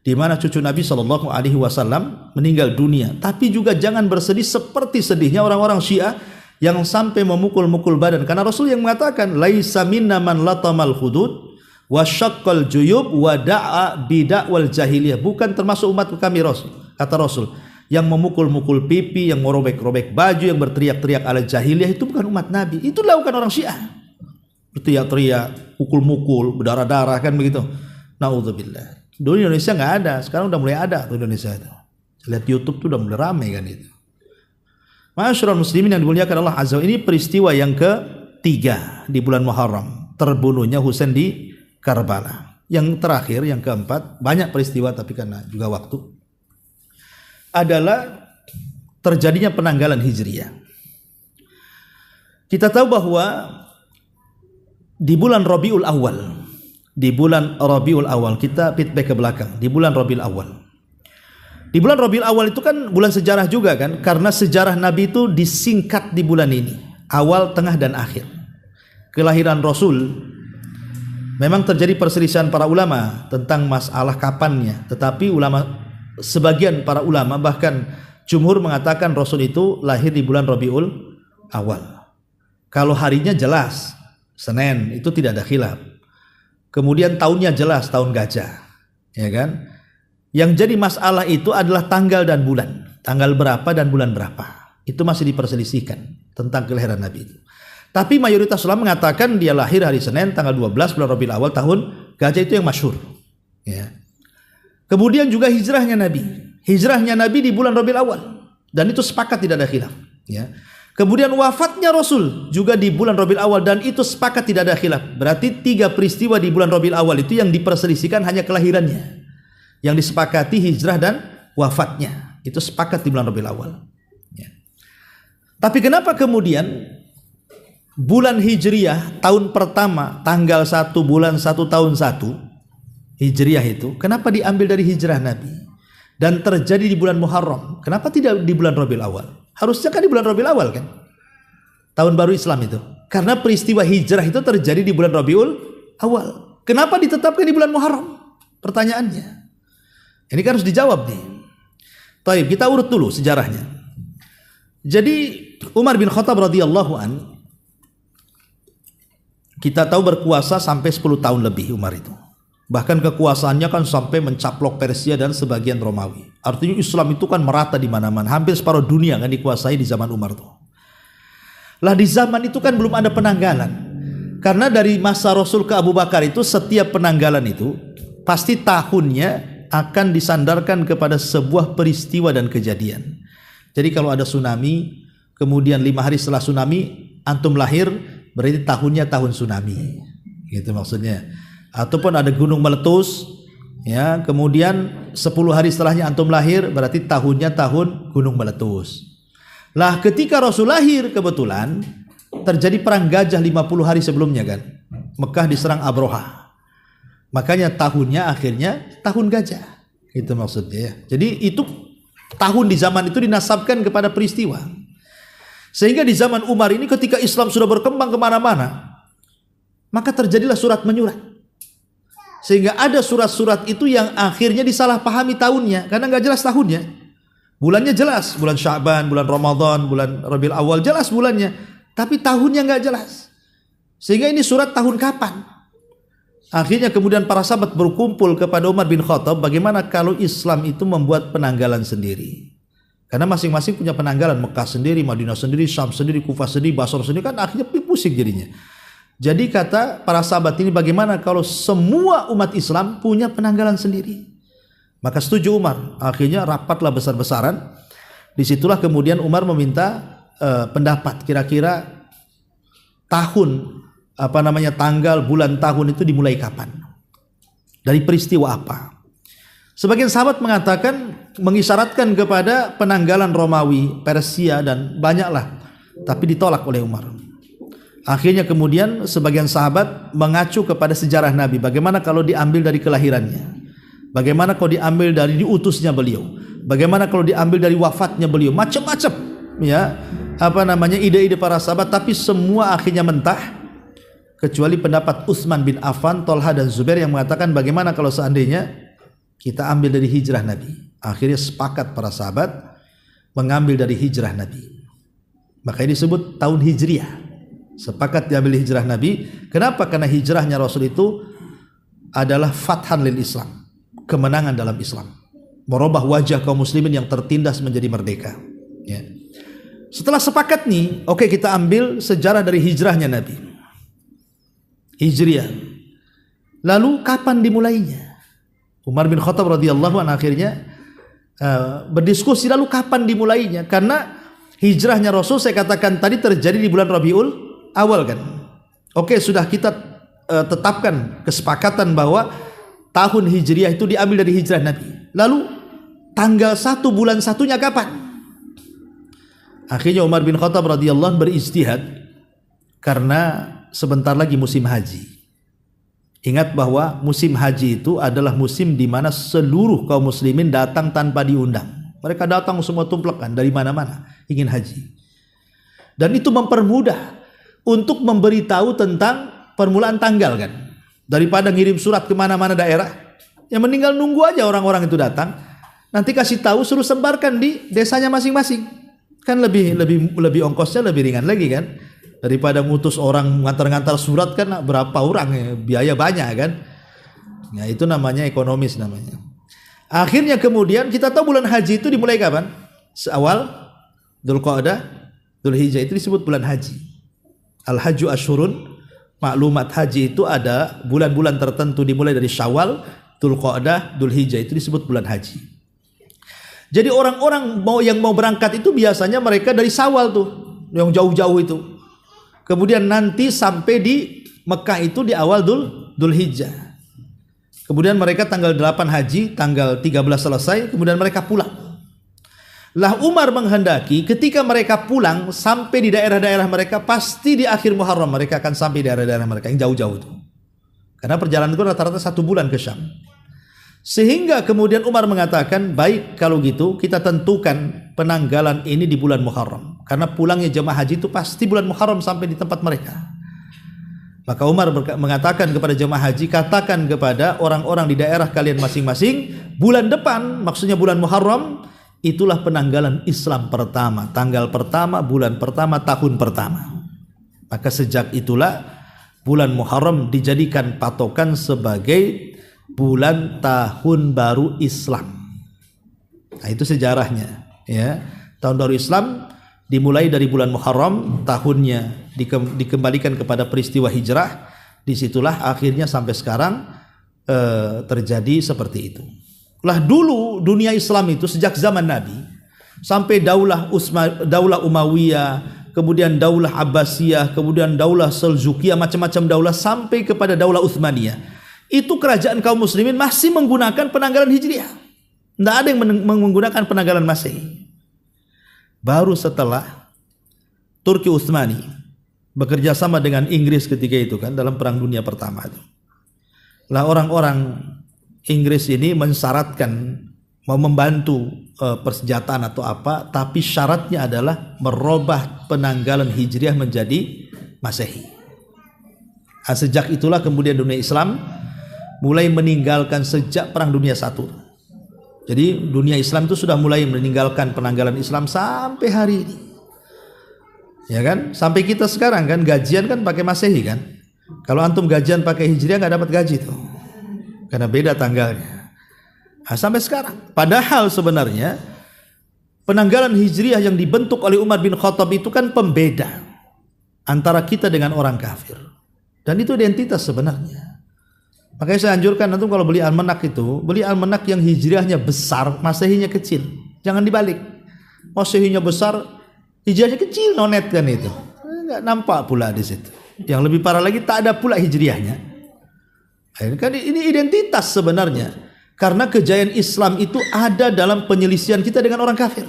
di mana cucu Nabi SAW meninggal dunia? Tapi juga jangan bersedih seperti sedihnya orang-orang Syiah yang sampai memukul-mukul badan. Karena Rasul yang mengatakan, laisa minna man latamal hudud wa syaqqal juyub wa da'a bid'awal jahiliyah. Bukan termasuk umat kami Rasul, kata Rasul, yang memukul-mukul pipi, yang merobek-robek baju, yang berteriak-teriak ala jahiliyah, itu bukan umat Nabi. Itu dilakukan orang Syiah. Berteriak-teriak, pukul-mukul, berdarah-darah kan begitu. Naudzubillah. Dulu di Indonesia nggak ada, sekarang udah mulai ada tuh Indonesia itu. Lihat YouTube tuh udah mulai ramai kan itu. Ma'asyiral muslimin yang dimuliakan Allah Azza wa Jalla, ini peristiwa yang ketiga di bulan Muharram, terbunuhnya Husain di Karbala. Yang terakhir, yang keempat, banyak peristiwa tapi karena juga waktu, adalah terjadinya penanggalan Hijriyah. Kita tahu bahwa di bulan Rabiul Awal, kita feedback ke belakang, di bulan Rabiul Awal. Di bulan Rabiul Awal itu kan bulan sejarah juga kan, karena sejarah Nabi itu disingkat di bulan ini, awal, tengah dan akhir. Kelahiran Rasul, memang terjadi perselisihan para ulama tentang masalah kapannya, tetapi sebagian para ulama bahkan Jumhur mengatakan Rasul itu lahir di bulan Rabiul Awal. Kalau harinya jelas Senin, itu tidak ada khilaf. Kemudian tahunnya jelas tahun gajah, ya kan? Yang jadi masalah itu adalah tanggal dan bulan. Tanggal berapa dan bulan berapa. Itu masih diperselisihkan tentang kelahiran Nabi itu. Tapi mayoritas ulama mengatakan dia lahir hari Senin tanggal 12 bulan Rabiul Awal tahun gajah, itu yang masyhur. Ya. Kemudian juga hijrahnya Nabi. Hijrahnya Nabi di bulan Rabiul Awal, dan itu sepakat tidak ada khilaf. Ya. Kemudian wafatnya Rasul juga di bulan Rabiul Awal, dan itu sepakat tidak ada khilaf. Berarti 3 peristiwa di bulan Rabiul Awal itu yang diperselisihkan hanya kelahirannya. Yang disepakati hijrah dan wafatnya itu sepakat di bulan Rabiul Awal. Ya. Tapi kenapa kemudian bulan Hijriyah tahun pertama tanggal 1 bulan 1 tahun 1 Hijriyah itu kenapa diambil dari hijrah Nabi dan terjadi di bulan Muharram? Kenapa tidak di bulan Rabiul Awal? Harusnya kan di bulan Rabiul Awal kan? Tahun baru Islam itu. Karena peristiwa hijrah itu terjadi di bulan Rabiul Awal. Kenapa ditetapkan di bulan Muharram? Pertanyaannya. Ini kan harus dijawab nih. Baik, kita urut dulu sejarahnya. Jadi Umar bin Khattab radhiyallahu an, kita tahu berkuasa sampai 10 tahun lebih Umar itu. Bahkan kekuasaannya kan sampai mencaplok Persia dan sebagian Romawi. Artinya Islam itu kan merata di mana-mana. Hampir separuh dunia kan dikuasai di zaman Umar tuh. Lah di zaman itu kan belum ada penanggalan. Karena dari masa Rasul ke Abu Bakar itu setiap penanggalan itu pasti tahunnya akan disandarkan kepada sebuah peristiwa dan kejadian. Jadi kalau ada tsunami, kemudian 5 hari setelah tsunami antum lahir, berarti tahunnya tahun tsunami. Gitu maksudnya. Ataupun ada gunung meletus, ya, kemudian 10 hari setelahnya antum lahir, berarti tahunnya tahun gunung meletus. Lah ketika Rasul lahir kebetulan terjadi perang gajah 50 hari sebelumnya kan. Mekah diserang Abroha. Makanya tahunnya akhirnya tahun gajah. Itu maksudnya ya. Jadi itu tahun di zaman itu dinasabkan kepada peristiwa. Sehingga di zaman Umar ini ketika Islam sudah berkembang kemana-mana, maka terjadilah surat menyurat. Sehingga ada surat-surat itu yang akhirnya disalahpahami tahunnya. Karena nggak jelas tahunnya. Bulannya jelas. Bulan Sya'ban, bulan Ramadan, bulan Rabiul Awal. Jelas bulannya. Tapi tahunnya nggak jelas. Sehingga ini surat tahun kapan? Akhirnya kemudian para sahabat berkumpul kepada Umar bin Khattab, bagaimana kalau Islam itu membuat penanggalan sendiri? Karena masing-masing punya penanggalan, Mekah sendiri, Madinah sendiri, Syam sendiri, Kufah sendiri, Basra sendiri, kan akhirnya pusing jadinya. Jadi kata para sahabat ini, bagaimana kalau semua umat Islam punya penanggalan sendiri? Maka setuju Umar. Akhirnya rapatlah besar-besaran. Disitulah kemudian Umar meminta pendapat kira-kira tahun, tanggal, bulan, tahun itu dimulai kapan? Dari peristiwa apa? Sebagian sahabat mengatakan, mengisyaratkan kepada penanggalan Romawi, Persia, dan banyaklah. Tapi ditolak oleh Umar. Akhirnya kemudian sebagian sahabat mengacu kepada sejarah Nabi. Bagaimana kalau diambil dari kelahirannya? Bagaimana kalau diambil dari diutusnya beliau? Bagaimana kalau diambil dari wafatnya beliau? Macam-macam, ya, ide-ide para sahabat. Tapi semua akhirnya mentah. Kecuali pendapat Utsman bin Affan, Tolha dan Zubair yang mengatakan bagaimana kalau seandainya kita ambil dari hijrah Nabi. Akhirnya sepakat para sahabat mengambil dari hijrah Nabi. Makanya disebut tahun Hijriyah. Sepakat diambil hijrah Nabi. Kenapa? Karena hijrahnya Rasul itu adalah fathan lil Islam, kemenangan dalam Islam, merubah wajah kaum muslimin yang tertindas menjadi merdeka. Ya. Setelah sepakat nih, oke, kita ambil sejarah dari hijrahnya Nabi. Hijriyah. Lalu kapan dimulainya? Umar bin Khattab radhiyallahu anhu akhirnya berdiskusi, lalu kapan dimulainya? Karena hijrahnya Rasul saya katakan tadi terjadi di bulan Rabiul Awal kan. Oke, sudah kita tetapkan kesepakatan bahwa tahun Hijriyah itu diambil dari hijrah Nabi. Lalu tanggal 1 bulan 1-nya kapan? Akhirnya Umar bin Khattab radhiyallahu anhu berijtihad karena sebentar lagi musim haji. Ingat bahwa musim haji itu adalah musim di mana seluruh kaum muslimin datang tanpa diundang. Mereka datang semua tumplekan dari mana-mana ingin haji. Dan itu mempermudah untuk memberitahu tentang permulaan tanggal kan. Daripada ngirim surat ke mana-mana daerah, yang meninggal nunggu aja orang-orang itu datang. Nanti kasih tahu, suruh sebarkan di desanya masing-masing. Kan lebih ongkosnya lebih ringan lagi kan, daripada ngutus orang ngantar-ngantar surat kan berapa orang ya, biaya banyak kan. Ya itu namanya ekonomis namanya. Akhirnya kemudian kita tahu bulan haji itu dimulai kapan? Awal Dzulqa'dah, Dzulhijjah itu disebut bulan haji. Al-hajju asyurun maklumat, haji itu ada bulan-bulan tertentu dimulai dari Syawal, Dzulqa'dah, Dzulhijjah itu disebut bulan haji. Jadi orang-orang yang mau berangkat itu biasanya mereka dari Syawal tuh, yang jauh-jauh itu. Kemudian nanti sampai di Mekah itu di awal Dzulhijjah. Kemudian mereka tanggal 8 haji, tanggal 13 selesai, kemudian mereka pulang. Lah Umar menghendaki ketika mereka pulang sampai di daerah-daerah mereka, pasti di akhir Muharram mereka akan sampai di daerah-daerah mereka yang jauh-jauh itu. Karena perjalanan itu rata-rata 1 bulan ke Syam. Sehingga kemudian Umar mengatakan, baik kalau gitu kita tentukan penanggalan ini di bulan Muharram. Karena pulangnya jemaah haji itu pasti bulan Muharram sampai di tempat mereka. Maka Umar mengatakan kepada jemaah haji, katakan kepada orang-orang di daerah kalian masing-masing, bulan depan, maksudnya bulan Muharram, itulah penanggalan Islam pertama, tanggal pertama, bulan pertama, tahun pertama. Maka sejak itulah bulan Muharram dijadikan patokan sebagai bulan tahun baru Islam. Nah itu sejarahnya ya. Tahun baru Islam dimulai dari bulan Muharram, tahunnya dikembalikan kepada peristiwa hijrah. Disitulah akhirnya sampai sekarang terjadi seperti itu. Lah dulu dunia Islam itu sejak zaman Nabi sampai daulah Umayyah, kemudian daulah Abbasiyah, kemudian daulah Seljukiyah, macam-macam daulah sampai kepada daulah Utsmaniyah. Itu kerajaan kaum muslimin masih menggunakan penanggalan Hijriah. Tidak ada yang menggunakan penanggalan Masehi. Baru setelah Turki Utsmani bekerja sama dengan Inggris ketika itu kan dalam Perang Dunia Pertama itu. Lah orang-orang Inggris ini mensyaratkan mau membantu persenjataan atau apa, tapi syaratnya adalah merubah penanggalan Hijriah menjadi Masehi. Nah, sejak itulah kemudian dunia Islam mulai meninggalkan sejak Perang Dunia I. Jadi dunia Islam itu sudah mulai meninggalkan penanggalan Islam sampai hari ini. Ya kan? Sampai kita sekarang kan gajian kan pakai Masehi kan. Kalau antum gajian pakai Hijriah nggak dapat gaji tuh. Karena beda tanggalnya. Nah, sampai sekarang. Padahal sebenarnya penanggalan Hijriah yang dibentuk oleh Umar bin Khattab itu kan pembeda antara kita dengan orang kafir. Dan itu identitas sebenarnya. Makanya saya anjurkan antum kalau beli almanak itu, beli almanak yang hijriahnya besar, masehinya kecil. Jangan dibalik. Masehinya besar, hijriahnya kecil, nonet kan itu. Enggak nampak pula di situ. Yang lebih parah lagi tak ada pula hijriahnya. Kan ini identitas sebenarnya. Karena kejayaan Islam itu ada dalam penyelisihan kita dengan orang kafir.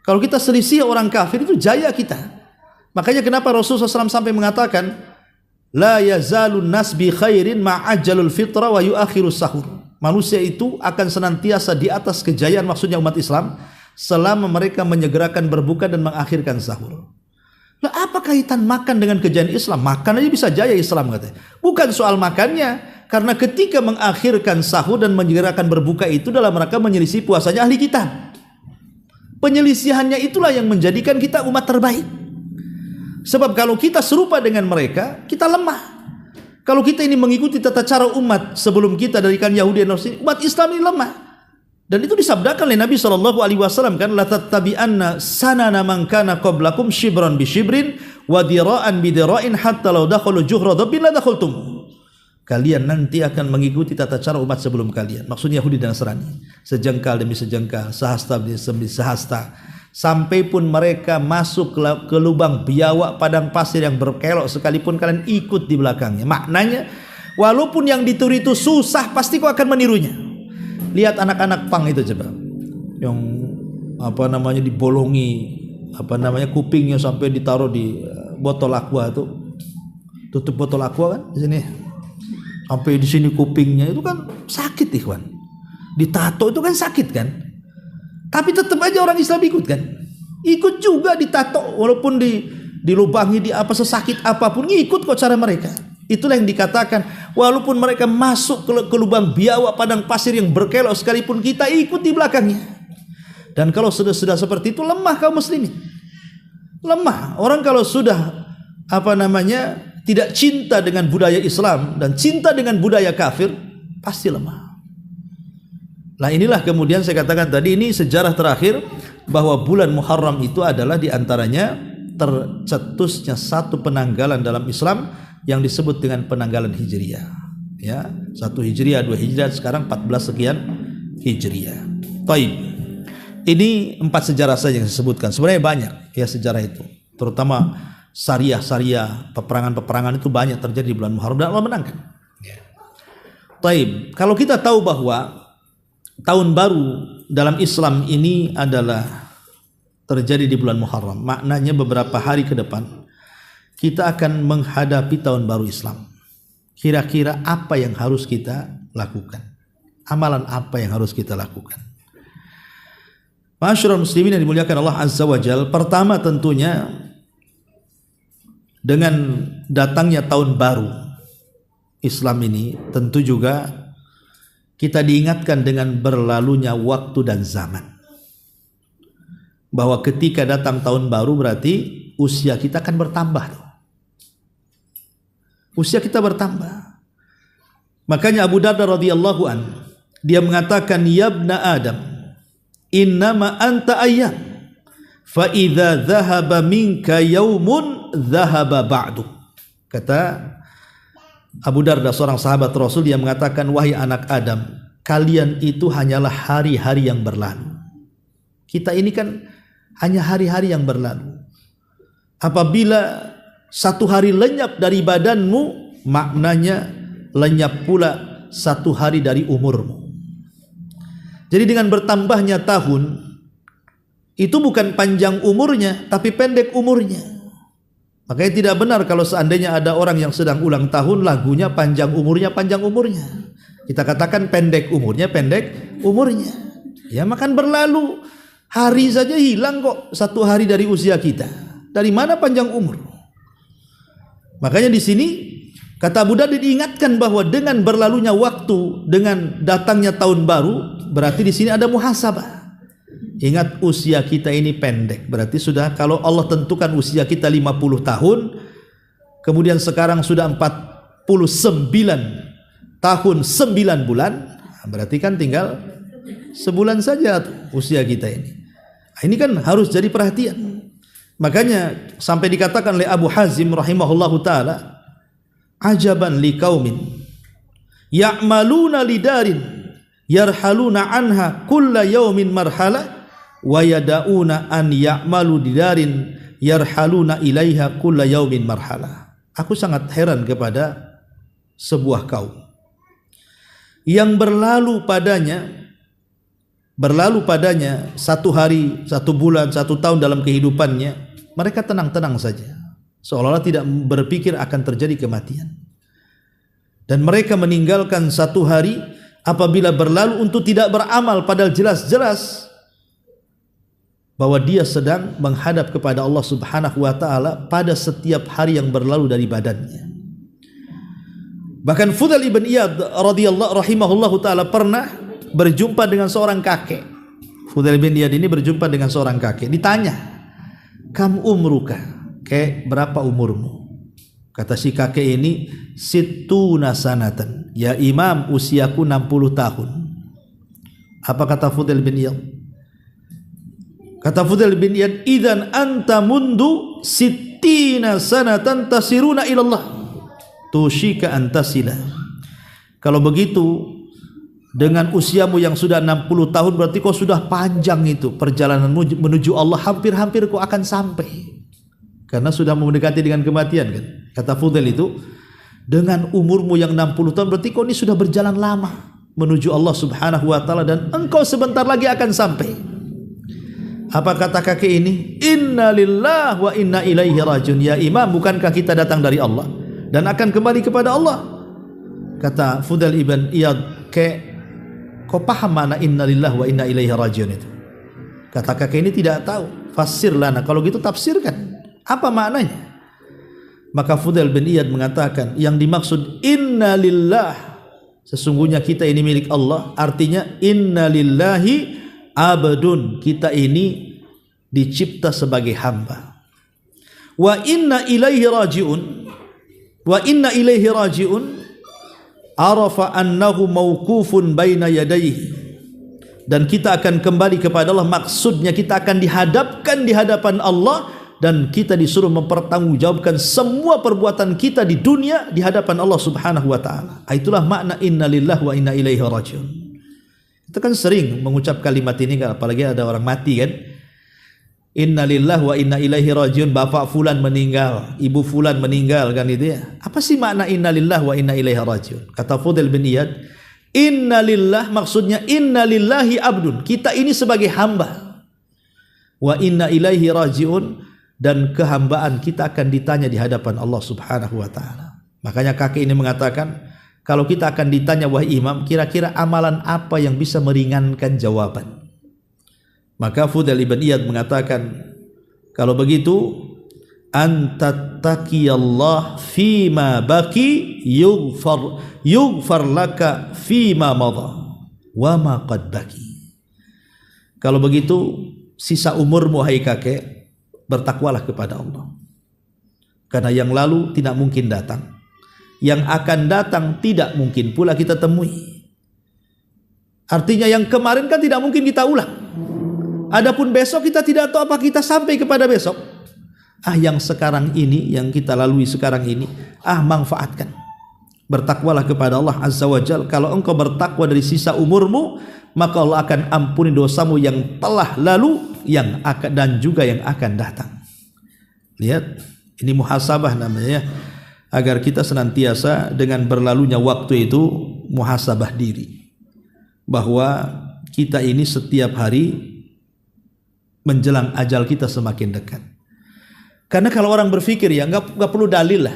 Kalau kita selisih orang kafir itu jaya kita. Makanya kenapa Rasulullah SAW sampai mengatakan, la yazalun nas bi khairin ma'ajjalul fitra wa yuakhirus sahur. Manusia itu akan senantiasa di atas kejayaan, maksudnya umat Islam, selama mereka menyegerakan berbuka dan mengakhirkan sahur. Lah apa kaitan makan dengan kejayaan Islam? Makan aja bisa jaya Islam katanya. Bukan soal makannya, karena ketika mengakhirkan sahur dan menyegerakan berbuka itu dalam rangka menyelisih puasanya ahli kitab. Penyelisihannya itulah yang menjadikan kita umat terbaik. Sebab kalau kita serupa dengan mereka, kita lemah. Kalau kita ini mengikuti tata cara umat sebelum kita dari kan Yahudi dan Nasrani, umat Islam ini lemah. Dan itu disabdakan oleh Nabi SAW kan, la tattabi'anna sanana man kana qablakum shibran bi shibrin wa dira'an bi dira'in hatta law dakhalu juhra dabbin la dakhaltum. Kalian nanti akan mengikuti tata cara umat sebelum kalian. Maksudnya Yahudi dan Nasrani. Sejengkal demi sejengkal, sehasta demi sehasta. Sampai pun mereka masuk ke lubang biawak padang pasir yang berkelok sekalipun kalian ikut di belakangnya. Maknanya walaupun yang ditiru itu susah, pasti kau akan menirunya. Lihat anak-anak pang itu coba, yang apa namanya dibolongi, apa namanya kupingnya sampai ditaruh di botol aqua itu, tutup botol aqua kan di sini, sampai di sini kupingnya itu kan sakit ikhwan. Ditato itu kan sakit kan. Tapi tetap aja orang Islam ikut kan. Ikut juga ditato walaupun dilubangi di apa sesakit apapun, ngikut kok cara mereka. Itulah yang dikatakan, walaupun mereka masuk ke lubang biawak padang pasir yang berkelok sekalipun, kita ikut di belakangnya. Dan kalau sudah seperti itu, lemah kaum muslimin. Lemah. Orang kalau sudah tidak cinta dengan budaya Islam dan cinta dengan budaya kafir, pasti lemah. Nah, inilah kemudian saya katakan tadi, ini sejarah terakhir bahwa bulan Muharram itu adalah diantaranya tercetusnya satu penanggalan dalam Islam yang disebut dengan penanggalan Hijriyah. Ya, 1 Hijriyah, 2 Hijriyah, sekarang 14 sekian Hijriyah. Taib. Ini 4 sejarah saja yang disebutkan. Sebenarnya banyak ya sejarah itu. Terutama syariah, peperangan-peperangan itu banyak terjadi di bulan Muharram dan Allah menangkan. Taib. Kalau kita tahu bahwa tahun baru dalam Islam ini adalah terjadi di bulan Muharram, maknanya beberapa hari ke depan kita akan menghadapi tahun baru Islam. Kira-kira apa yang harus kita lakukan? Amalan apa yang harus kita lakukan? Ma'asyiral muslimin yang dimuliakan Allah Azza wa Jalla, pertama tentunya dengan datangnya tahun baru Islam ini, tentu juga kita diingatkan dengan berlalunya waktu dan zaman. Bahwa ketika datang tahun baru berarti usia kita akan bertambah. Usia kita bertambah. Makanya Abu Darda radhiyallahu an, dia mengatakan, ya ibna Adam, innama anta ayyam, fa idza dhahaba minka yaumun dhahaba ba'du. Kata Abu Darda, seorang sahabat Rasul, dia mengatakan, wahai anak Adam, kalian itu hanyalah hari-hari yang berlalu. Kita ini kan hanya hari-hari yang berlalu. Apabila satu hari lenyap dari badanmu, maknanya lenyap pula satu hari dari umurmu. Jadi dengan bertambahnya tahun, itu bukan panjang umurnya, tapi pendek umurnya. Makanya tidak benar kalau seandainya ada orang yang sedang ulang tahun, lagunya panjang umurnya, panjang umurnya. Kita katakan pendek umurnya, pendek umurnya. Ya, makan berlalu, hari saja hilang kok satu hari dari usia kita. Dari mana panjang umur? Makanya di sini kata Abu Darda diingatkan bahwa dengan berlalunya waktu, dengan datangnya tahun baru, berarti di sini ada muhasabah. Ingat, usia kita ini pendek. Berarti sudah, kalau Allah tentukan usia kita 50 tahun, kemudian sekarang sudah 49 tahun 9 bulan, berarti kan tinggal sebulan saja usia kita ini. Ini kan harus jadi perhatian. Makanya sampai dikatakan oleh Abu Hazim rahimahullahu taala, ajaban liqaumin ya'maluna lidarin yarhaluna anha kulla yaumin marhala wa yada'una an ya'malu lidarin yarhaluna ilaiha kulla yaumin marhala. Aku sangat heran kepada sebuah kaum yang berlalu padanya satu hari, satu bulan, satu tahun dalam kehidupannya, mereka tenang-tenang saja, seolah-olah tidak berpikir akan terjadi kematian. Dan mereka meninggalkan satu hari apabila berlalu untuk tidak beramal, padahal jelas-jelas bahwa dia sedang menghadap kepada Allah Subhanahu wa taala pada setiap hari yang berlalu dari badannya. Bahkan Fudail ibn Iyad radhiyallahu rahimahullahu taala pernah berjumpa dengan seorang kakek. Fudail bin Iyad ini berjumpa dengan seorang kakek. Ditanya, kam umruka, kek berapa umurmu? Kata si kakek ini, situna sanatan, ya imam, usiaku 60 tahun. Apa kata Fudail bin Iyad? Kata Fudail bin Iyad, idzan anta mundu sittina sanatan tasiruna ilallah tushika antasila. Kalau begitu, dengan usiamu yang sudah 60 tahun, berarti kau sudah panjang itu perjalananmu menuju Allah, hampir-hampir kau akan sampai, karena sudah mendekati dengan kematian kan. Kata Fudail itu, dengan umurmu yang 60 tahun, berarti kau ini sudah berjalan lama menuju Allah Subhanahu wa taala, dan engkau sebentar lagi akan sampai. Apa kata kakek ini? Inna lillahi wa inna ilaihi rajiun. Ya imam, bukankah kita datang dari Allah dan akan kembali kepada Allah? Kata Fudail ibn Iyad, kau paham mana inna lillahi wa inna ilaihi rajiun itu? Kata kakek ini tidak tahu. Fasir lana, kalau gitu tafsirkan. Apa maknanya? Maka Fudail bin Iyad mengatakan, yang dimaksud inna lillah, sesungguhnya kita ini milik Allah, artinya inna lillahi abdun, kita ini dicipta sebagai hamba. Wa inna ilaihi raji'un arafa annahu mawqufun baina yadayhi, dan kita akan kembali kepada Allah, maksudnya kita akan dihadapkan di hadapan Allah dan kita disuruh mempertanggungjawabkan semua perbuatan kita di dunia di hadapan Allah Subhanahu wa taala. Itulah makna inna lillahi wa inna ilaihi raji'un. Kita kan sering mengucap kalimat ini, apalagi ada orang mati kan. Inna lillahi wa inna ilaihi raji'un, bapak fulan meninggal, ibu fulan meninggal kan itu ya. Apa sih makna inna lillahi wa inna ilaihi raji'un? Kata Fudail bin Iyad, inna lillah maksudnya inna lillahi abdun, kita ini sebagai hamba. Wa inna ilaihi raji'un, dan kehambaan kita akan ditanya di hadapan Allah Subhanahu wa taala. Makanya kakek ini mengatakan, kalau kita akan ditanya wahai imam, kira-kira amalan apa yang bisa meringankan jawaban? Maka Fudail bin Iyad mengatakan, kalau begitu anta taqiyallah fima baqi yughfar laka fima madha wa ma qad baqi. Kalau begitu sisa umurmu hai kakek, bertakwalah kepada Allah, karena yang lalu tidak mungkin datang, yang akan datang tidak mungkin pula kita temui. Artinya yang kemarin kan tidak mungkin kita ulang, adapun besok kita tidak tahu apa kita sampai kepada besok. Yang sekarang ini, yang kita lalui sekarang ini, manfaatkan, bertakwalah kepada Allah Azza wa Jalla. Kalau engkau bertakwa dari sisa umurmu, maka Allah akan ampuni dosamu yang telah lalu, yang akan, dan juga yang akan datang. Lihat, ini muhasabah namanya, agar kita senantiasa dengan berlalunya waktu itu muhasabah diri, bahwa kita ini setiap hari menjelang ajal kita semakin dekat. Karena kalau orang berpikir ya nggak perlu dalil lah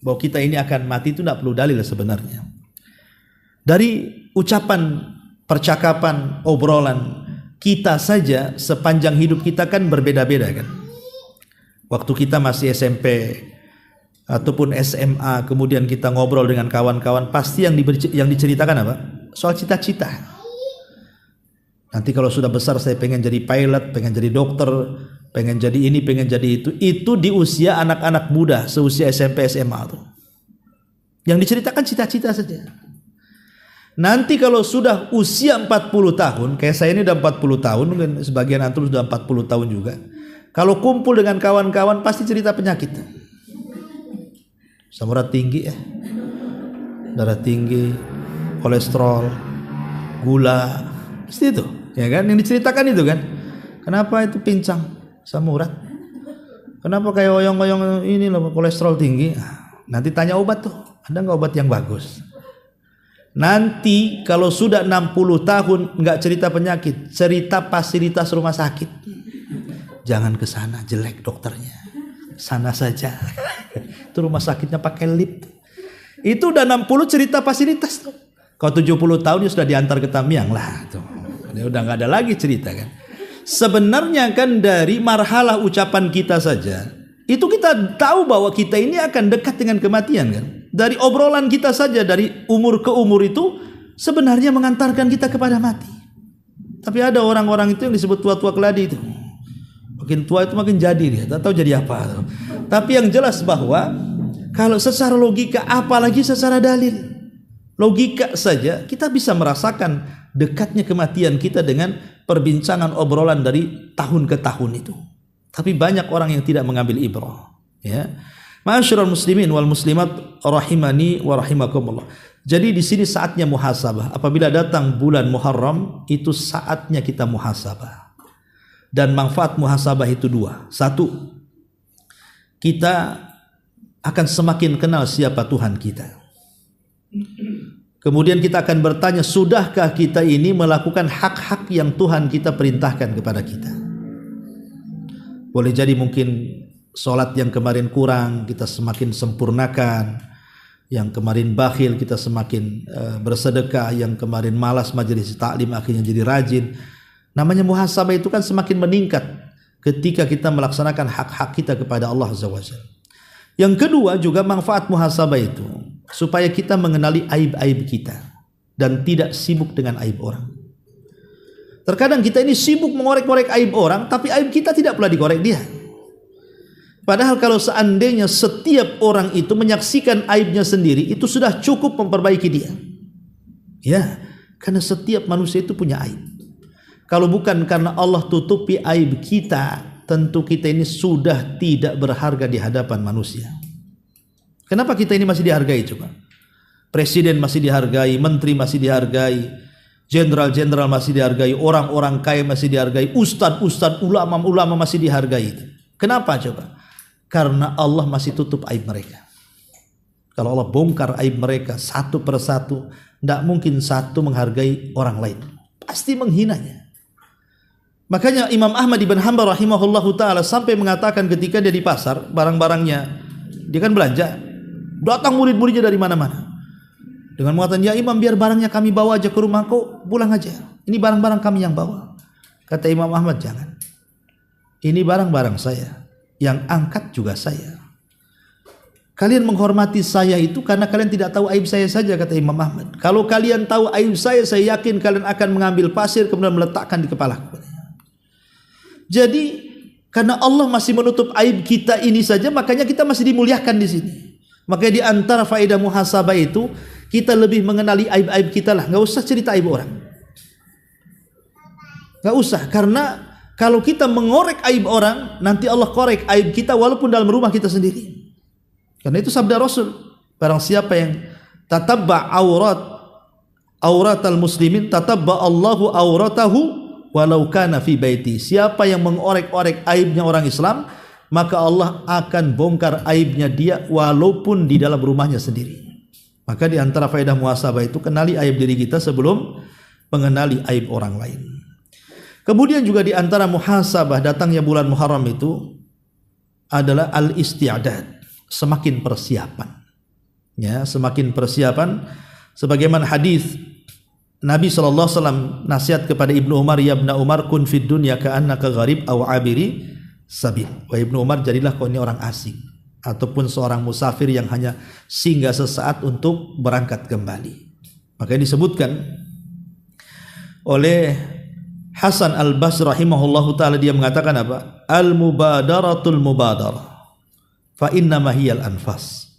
bahwa kita ini akan mati, itu nggak perlu dalil sebenarnya. Dari ucapan, percakapan, obrolan kita saja sepanjang hidup kita kan berbeda-beda kan. Waktu kita masih SMP ataupun SMA, kemudian kita ngobrol dengan kawan-kawan, pasti yang diceritakan apa? Soal cita-cita. Nanti kalau sudah besar saya pengen jadi pilot, pengen jadi dokter, pengen jadi ini, pengen jadi itu. Itu di usia anak-anak muda, seusia SMP, SMA tuh. Yang diceritakan cita-cita saja. Nanti kalau sudah usia 40 tahun, kayak saya ini udah 40 tahun, mungkin sebagian antum sudah 40 tahun juga. Kalau kumpul dengan kawan-kawan pasti cerita penyakit. Asam urat tinggi ya, darah tinggi, kolesterol, gula, pasti itu, ya kan? Yang diceritakan itu kan. Kenapa itu pincang, asam urat? Kenapa kayak oyong-oyong ini loh, kolesterol tinggi? Nanti tanya obat tuh, ada nggak obat yang bagus? Nanti kalau sudah 60 tahun nggak cerita penyakit, cerita fasilitas rumah sakit. Jangan ke sana, jelek dokternya. Sana saja. Itu rumah sakitnya pakai lift. Itu udah 60 cerita fasilitas tuh. Kalau 70 tahun ya sudah diantar ke Tamiang lah tuh. Ya udah nggak ada lagi cerita kan. Sebenarnya kan dari marhalah ucapan kita saja, itu kita tahu bahwa kita ini akan dekat dengan kematian kan. Dari obrolan kita saja, dari umur ke umur itu sebenarnya mengantarkan kita kepada mati. Tapi ada orang-orang itu yang disebut tua-tua keladi itu. Makin tua itu makin jadi dia, tak tahu jadi apa. Tapi yang jelas bahwa kalau secara logika, apalagi secara dalil, logika saja kita bisa merasakan dekatnya kematian kita dengan perbincangan obrolan dari tahun ke tahun itu. Tapi banyak orang yang tidak mengambil ibrah, ya. Ma'asyiral muslimin wal muslimat rahimani wa rahimakumullah. Jadi di sini saatnya muhasabah. Apabila datang bulan Muharram, itu saatnya kita muhasabah. Dan manfaat muhasabah itu dua. Satu, kita akan semakin kenal siapa Tuhan kita. Kemudian kita akan bertanya, sudahkah kita ini melakukan hak-hak yang Tuhan kita perintahkan kepada kita? Boleh jadi mungkin sholat yang kemarin kurang, kita semakin sempurnakan. Yang kemarin bakhil, kita semakin bersedekah. Yang kemarin malas majelis taklim, akhirnya jadi rajin. Namanya muhasabah itu kan semakin meningkat ketika kita melaksanakan hak-hak kita kepada Allah Azza wa Jalla. Yang kedua juga manfaat muhasabah itu supaya kita mengenali aib-aib kita dan tidak sibuk dengan aib orang. Terkadang kita ini sibuk mengorek-ngorek aib orang, tapi aib kita tidak pula dikorek dia. Padahal kalau seandainya setiap orang itu menyaksikan aibnya sendiri, itu sudah cukup memperbaiki dia. Ya, karena setiap manusia itu punya aib. Kalau bukan karena Allah tutupi aib kita, tentu kita ini sudah tidak berharga di hadapan manusia. Kenapa kita ini masih dihargai coba? Presiden masih dihargai, menteri masih dihargai, jenderal-jenderal masih dihargai, orang-orang kaya masih dihargai, ustadz-ustadz, ulama-ulama masih dihargai. Kenapa coba? Karena Allah masih tutup aib mereka. Kalau Allah bongkar aib mereka satu persatu, tidak mungkin satu menghargai orang lain, pasti menghinanya. Makanya Imam Ahmad ibn Hanbal rahimahullahu ta'ala sampai mengatakan ketika dia di pasar, barang-barangnya dia kan belanja, datang murid-muridnya dari mana-mana dengan mengatakan, ya Imam, biar barangnya kami bawa aja ke rumah, kau pulang aja, ini barang-barang kami yang bawa. Kata Imam Ahmad, jangan, ini barang-barang saya, yang angkat juga saya. Kalian menghormati saya itu karena kalian tidak tahu aib saya saja, kata Imam Ahmad. Kalau kalian tahu aib saya yakin kalian akan mengambil pasir kemudian meletakkan di kepalaku. Jadi karena Allah masih menutup aib kita ini saja, makanya kita masih dimuliakan di sini. Makanya di antara faedah muhasabah itu kita lebih mengenali aib-aib kita lah. Nggak usah cerita aib orang. Nggak usah, karena kalau kita mengorek aib orang, nanti Allah korek aib kita walaupun dalam rumah kita sendiri. Karena itu sabda Rasul, barang siapa yang tatabba auratal muslimin, tatabba Allahu auratahu walau kana fi baiti. Siapa yang mengorek-orek aibnya orang Islam, maka Allah akan bongkar aibnya dia walaupun di dalam rumahnya sendiri. Maka di antara faedah muhasabah itu kenali aib diri kita sebelum mengenali aib orang lain. Kemudian juga di antara muhasabah datangnya bulan Muharram itu adalah al-isti'dad, semakin persiapan. Ya, semakin persiapan sebagaimana hadis Nabi SAW nasihat kepada Ibnu Umar, ya Ibnu Umar, kun fid dunya ka'annaka gharib aw abiri sabil. Wahai Ibnu Umar, jadilah kau ini orang asing ataupun seorang musafir yang hanya singgah sesaat untuk berangkat kembali. Maka disebutkan oleh Hasan Al-Basri rahimahullahu ta'ala, dia mengatakan apa? Al-mubadaratul mubadarah fa innama hiyal anfas.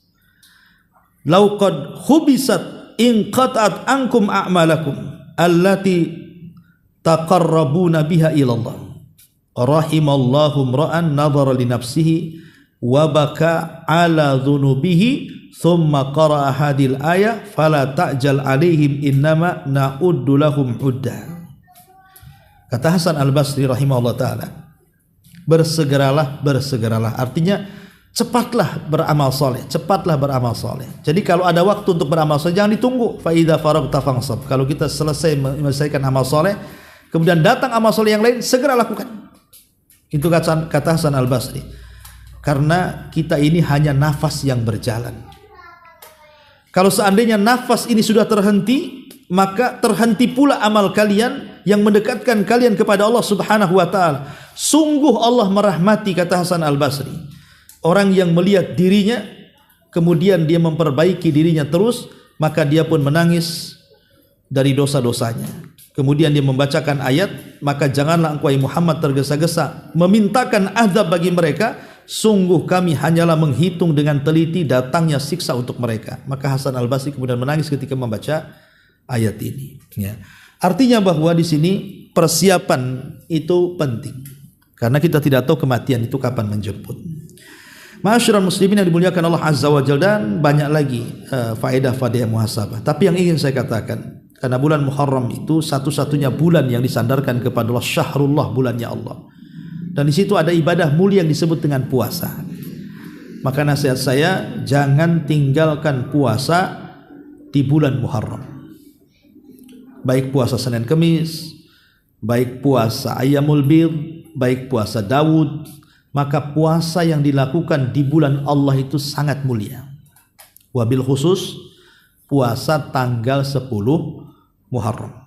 Law qad khubisat in qata'at ankum a'malakum allati taqarrabuna biha ilallah. Rahimallahu imra'an nadhara li nafsihi wa baka ala dhunubihi thumma qara'a hadil ayah fala ta'jal alaihim innama na'uddu lahum udda. Kata Hasan Al-Basri rahimahullah ta'ala, bersegeralah, bersegeralah, artinya cepatlah beramal soleh, cepatlah beramal soleh. Jadi kalau ada waktu untuk beramal soleh, jangan ditunggu. Fa idza faragta fansab. Kalau kita selesai menyelesaikan amal soleh, kemudian datang amal soleh yang lain, segera lakukan. Itu kata Hasan Al-Basri. Karena kita ini hanya nafas yang berjalan. Kalau seandainya nafas ini sudah terhenti, maka terhenti pula amal kalian yang mendekatkan kalian kepada Allah Subhanahu wa ta'ala. Sungguh Allah merahmati, kata Hasan Al-Basri, orang yang melihat dirinya kemudian dia memperbaiki dirinya terus, maka dia pun menangis dari dosa-dosanya. Kemudian dia membacakan ayat, maka janganlah engkau Muhammad tergesa-gesa memintakan azab bagi mereka, sungguh kami hanyalah menghitung dengan teliti datangnya siksa untuk mereka. Maka Hasan Al-Basri kemudian menangis ketika membaca ayat ini. Ya. Artinya bahwa di sini persiapan itu penting, karena kita tidak tahu kematian itu kapan menjemput. Ma'asyiral muslimin yang dimuliakan Allah Azza wa Jalla, dan banyak lagi faedah-faedah muhasabah. Tapi yang ingin saya katakan, karena bulan Muharram itu satu-satunya bulan yang disandarkan kepada Allah, syahrullah, bulannya Allah. Dan di situ ada ibadah mulia yang disebut dengan puasa. Maka nasihat saya, jangan tinggalkan puasa di bulan Muharram. Baik puasa Senin Kemis, baik puasa Ayyamul Bid, baik puasa Daud, maka puasa yang dilakukan di bulan Allah itu sangat mulia. Wabil khusus puasa tanggal 10 Muharram.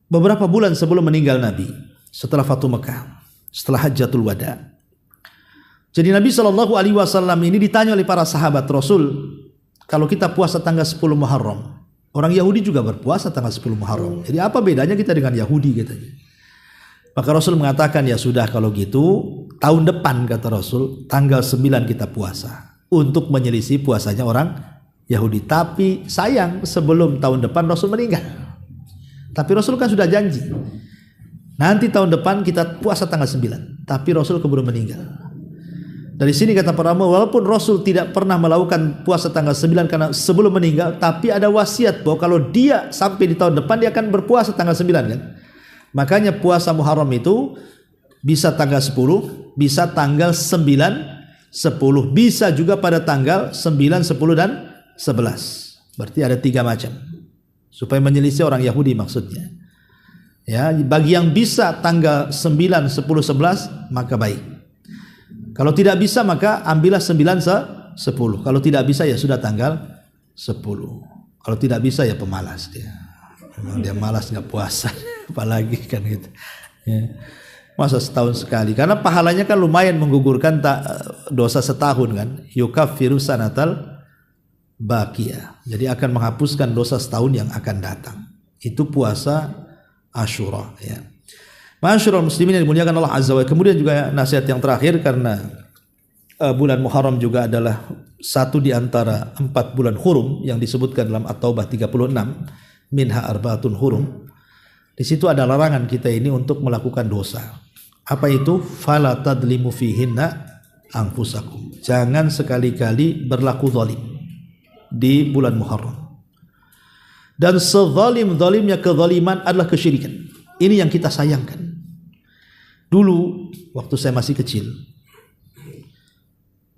Beberapa bulan sebelum meninggal Nabi, setelah Fatu Mekah, setelah Hajjatul Wada, Jadi Nabi SAW ini ditanya oleh para sahabat Rasul, kalau kita puasa tanggal 10 Muharram, orang Yahudi juga berpuasa tanggal 10 Muharram. Jadi apa bedanya kita dengan Yahudi katanya. Maka Rasul mengatakan, ya sudah kalau gitu tahun depan kata Rasul tanggal 9 kita puasa untuk menyelisih puasanya orang Yahudi. Tapi sayang sebelum tahun depan Rasul meninggal. Tapi Rasul kan sudah janji, nanti tahun depan kita puasa tanggal 9. Tapi Rasul keburu meninggal. Dari sini kata para ulama, walaupun Rasul tidak pernah melakukan puasa tanggal 9 karena sebelum meninggal, tapi ada wasiat bahwa kalau dia sampai di tahun depan dia akan berpuasa tanggal 9 kan. Makanya puasa Muharram itu bisa tanggal 10, bisa tanggal 9, 10, bisa juga pada tanggal 9, 10 dan 11. Berarti ada 3 macam. Supaya menyelisih orang Yahudi maksudnya. Ya, bagi yang bisa tanggal 9, 10, 11 maka baik. Kalau tidak bisa maka ambillah 9, 10. Kalau tidak bisa ya sudah tanggal 10. Kalau tidak bisa ya pemalas dia. Memang dia malas nggak puasa, apalagi kan gitu. Ya. Masa setahun sekali? Karena pahalanya kan lumayan menggugurkan dosa setahun kan. Yukaffiru sanatal baqiyah. Jadi akan menghapuskan dosa setahun yang akan datang. Itu puasa Asyura ya. Masyarul muslimin yang dimuliakan Allah Azza wa Jalla. Kemudian juga nasihat yang terakhir, karena bulan Muharram juga adalah satu di antara 4 bulan hurum yang disebutkan dalam At-Taubah 36, minha arbaatun hurum. Di situ ada larangan kita ini untuk melakukan dosa. Apa itu? Fala tadlimu fihinna anfusakum. Jangan sekali-kali berlaku zalim di bulan Muharram. Dan sezalim-zalimnya kezaliman adalah kesyirikan. Ini yang kita sayangkan. Dulu waktu saya masih kecil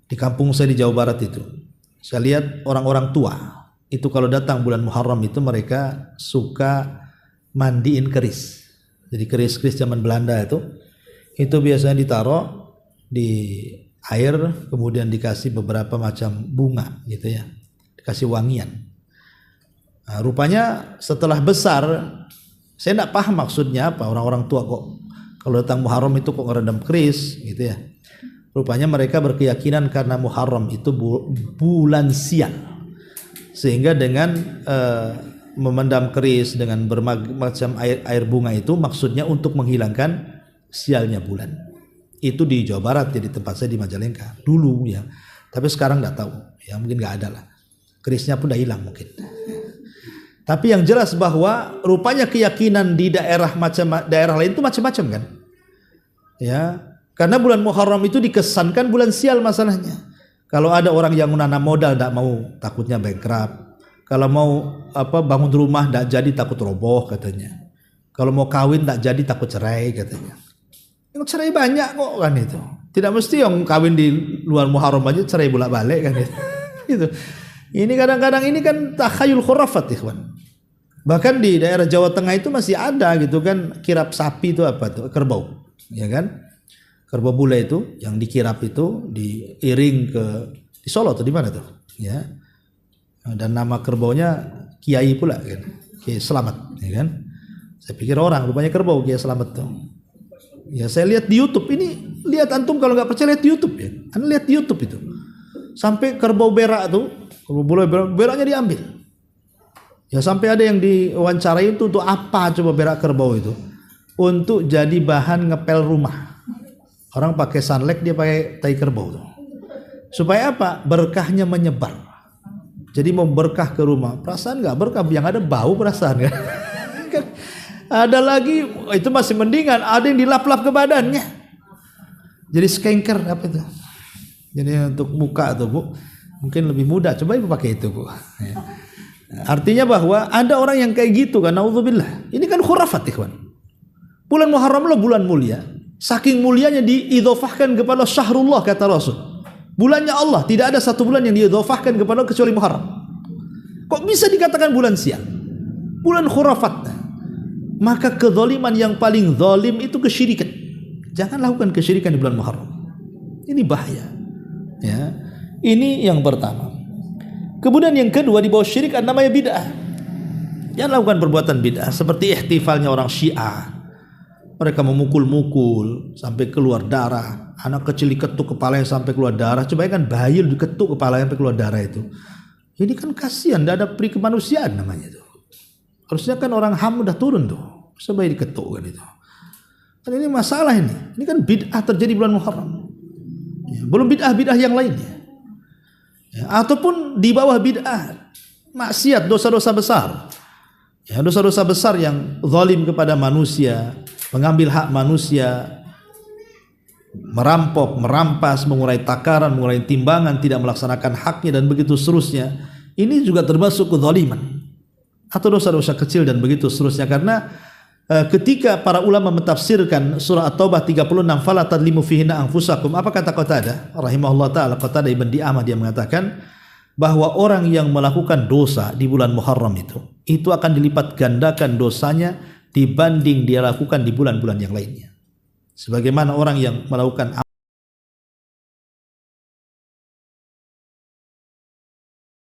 di kampung saya di Jawa Barat itu, saya lihat orang-orang tua itu kalau datang bulan Muharram itu mereka suka mandiin keris. Jadi keris-keris zaman Belanda itu biasanya ditaruh di air, kemudian dikasih beberapa macam bunga gitu ya, dikasih wangian. Nah, rupanya setelah besar saya tidak paham maksudnya apa, orang-orang tua kok kalau datang Muharram itu kok ngerendam keris gitu ya. Rupanya mereka berkeyakinan karena Muharram itu bulan sial, sehingga dengan memendam keris dengan bermacam air bunga itu maksudnya untuk menghilangkan sialnya bulan. Itu di Jawa Barat ya, di tempat saya di Majalengka dulu ya. Tapi sekarang nggak tahu ya, mungkin nggak ada lah, kerisnya pun udah hilang mungkin. Tapi yang jelas bahwa rupanya keyakinan di daerah lain itu macam-macam kan. Ya, karena bulan Muharram itu dikesankan bulan sial masalahnya. Kalau ada orang yang menanam modal tidak mau, takutnya bankrupt. Kalau mau bangun rumah tidak jadi, takut roboh katanya. Kalau mau kawin tidak jadi, takut cerai katanya. Yang cerai banyak kok kan itu. Tidak mesti yang kawin di luar Muharram aja cerai bolak-balik kan itu. Gitu. Ini kadang-kadang ini kan takhayul khurafat ikhwan. Bahkan di daerah Jawa Tengah itu masih ada gitu kan, kirap sapi itu apa tuh? Kerbau. Ya kan? Kerbau bule itu yang dikirap itu diiring di Solo atau di mana tuh? Ya. Dan nama kerbaunya Kiai pula kan. Kiai Selamat, ya kan? Saya pikir orang, rupanya kerbau Kiai Selamat tuh. Ya saya lihat di YouTube ini, lihat antum kalau nggak percaya lihat di YouTube ya. Anda lihat di YouTube itu. Sampai kerbau berak tuh, kalau boleh beraknya diambil. Ya sampai ada yang diwawancarai itu untuk apa coba berak kerbau itu? Untuk jadi bahan ngepel rumah. Orang pakai sunlight, dia pakai tai kerbau tuh. Supaya apa? Berkahnya menyebar. Jadi mau berkah ke rumah. Perasaan nggak berkah, yang ada bau perasaan kan? Ada lagi itu masih mendingan, ada yang dilap-lap ke badannya. Jadi skanker apa itu? Jadi untuk muka tuh Bu, mungkin lebih mudah. Coba Ibu pakai itu Bu. Ya. Artinya bahwa ada orang yang kayak gitu kan, naudzubillah. Ini kan khurafat ikhwan. Bulan Muharram lah bulan mulia. Saking mulianya diidhofahkan kepada syahrullah kata Rasul. Bulannya Allah, tidak ada satu bulan yang diidhofahkan kepada kecuali Muharram. Kok bisa dikatakan bulan sial? Bulan khurafat. Maka kezaliman yang paling zalim itu kesyirikan. Jangan lakukan kesyirikan di bulan Muharram. Ini bahaya. Ya. Ini yang pertama. Kemudian yang kedua, di bawah syirik ada namanya bid'ah. Jangan lakukan perbuatan bid'ah seperti ihtifalnya orang Syiah. Mereka memukul-mukul sampai keluar darah Anak kecil diketuk kepalanya sampai keluar darah. Coba kan bayi diketuk kepalanya sampai keluar darah itu. Ini kan kasihan, tidak ada peri kemanusiaan namanya itu. Harusnya kan orang HAM udah turun tuh. Masa bayi diketuk kan itu. Kan ini masalah ini. Ini kan bid'ah terjadi bulan Muharram. Ya, belum bid'ah-bid'ah yang lainnya. Ya, ataupun di bawah bid'ah, maksiat, dosa-dosa besar. Ya, dosa-dosa besar yang zalim kepada manusia, mengambil hak manusia, merampok, merampas, mengurai takaran, mengurai timbangan, tidak melaksanakan haknya dan begitu seterusnya. Ini juga termasuk kezaliman atau dosa-dosa kecil dan begitu seterusnya. Karena ketika para ulama mentafsirkan surah At-Taubah 36, fala tadlimu fihinna anfusakum, apa kata Qatadah rahimahullah taala? Qatadah ibn Di'amah dia mengatakan bahwa orang yang melakukan dosa di bulan Muharram itu akan dilipat gandakan dosanya dibanding dia lakukan di bulan-bulan yang lainnya. Sebagaimana orang yang melakukan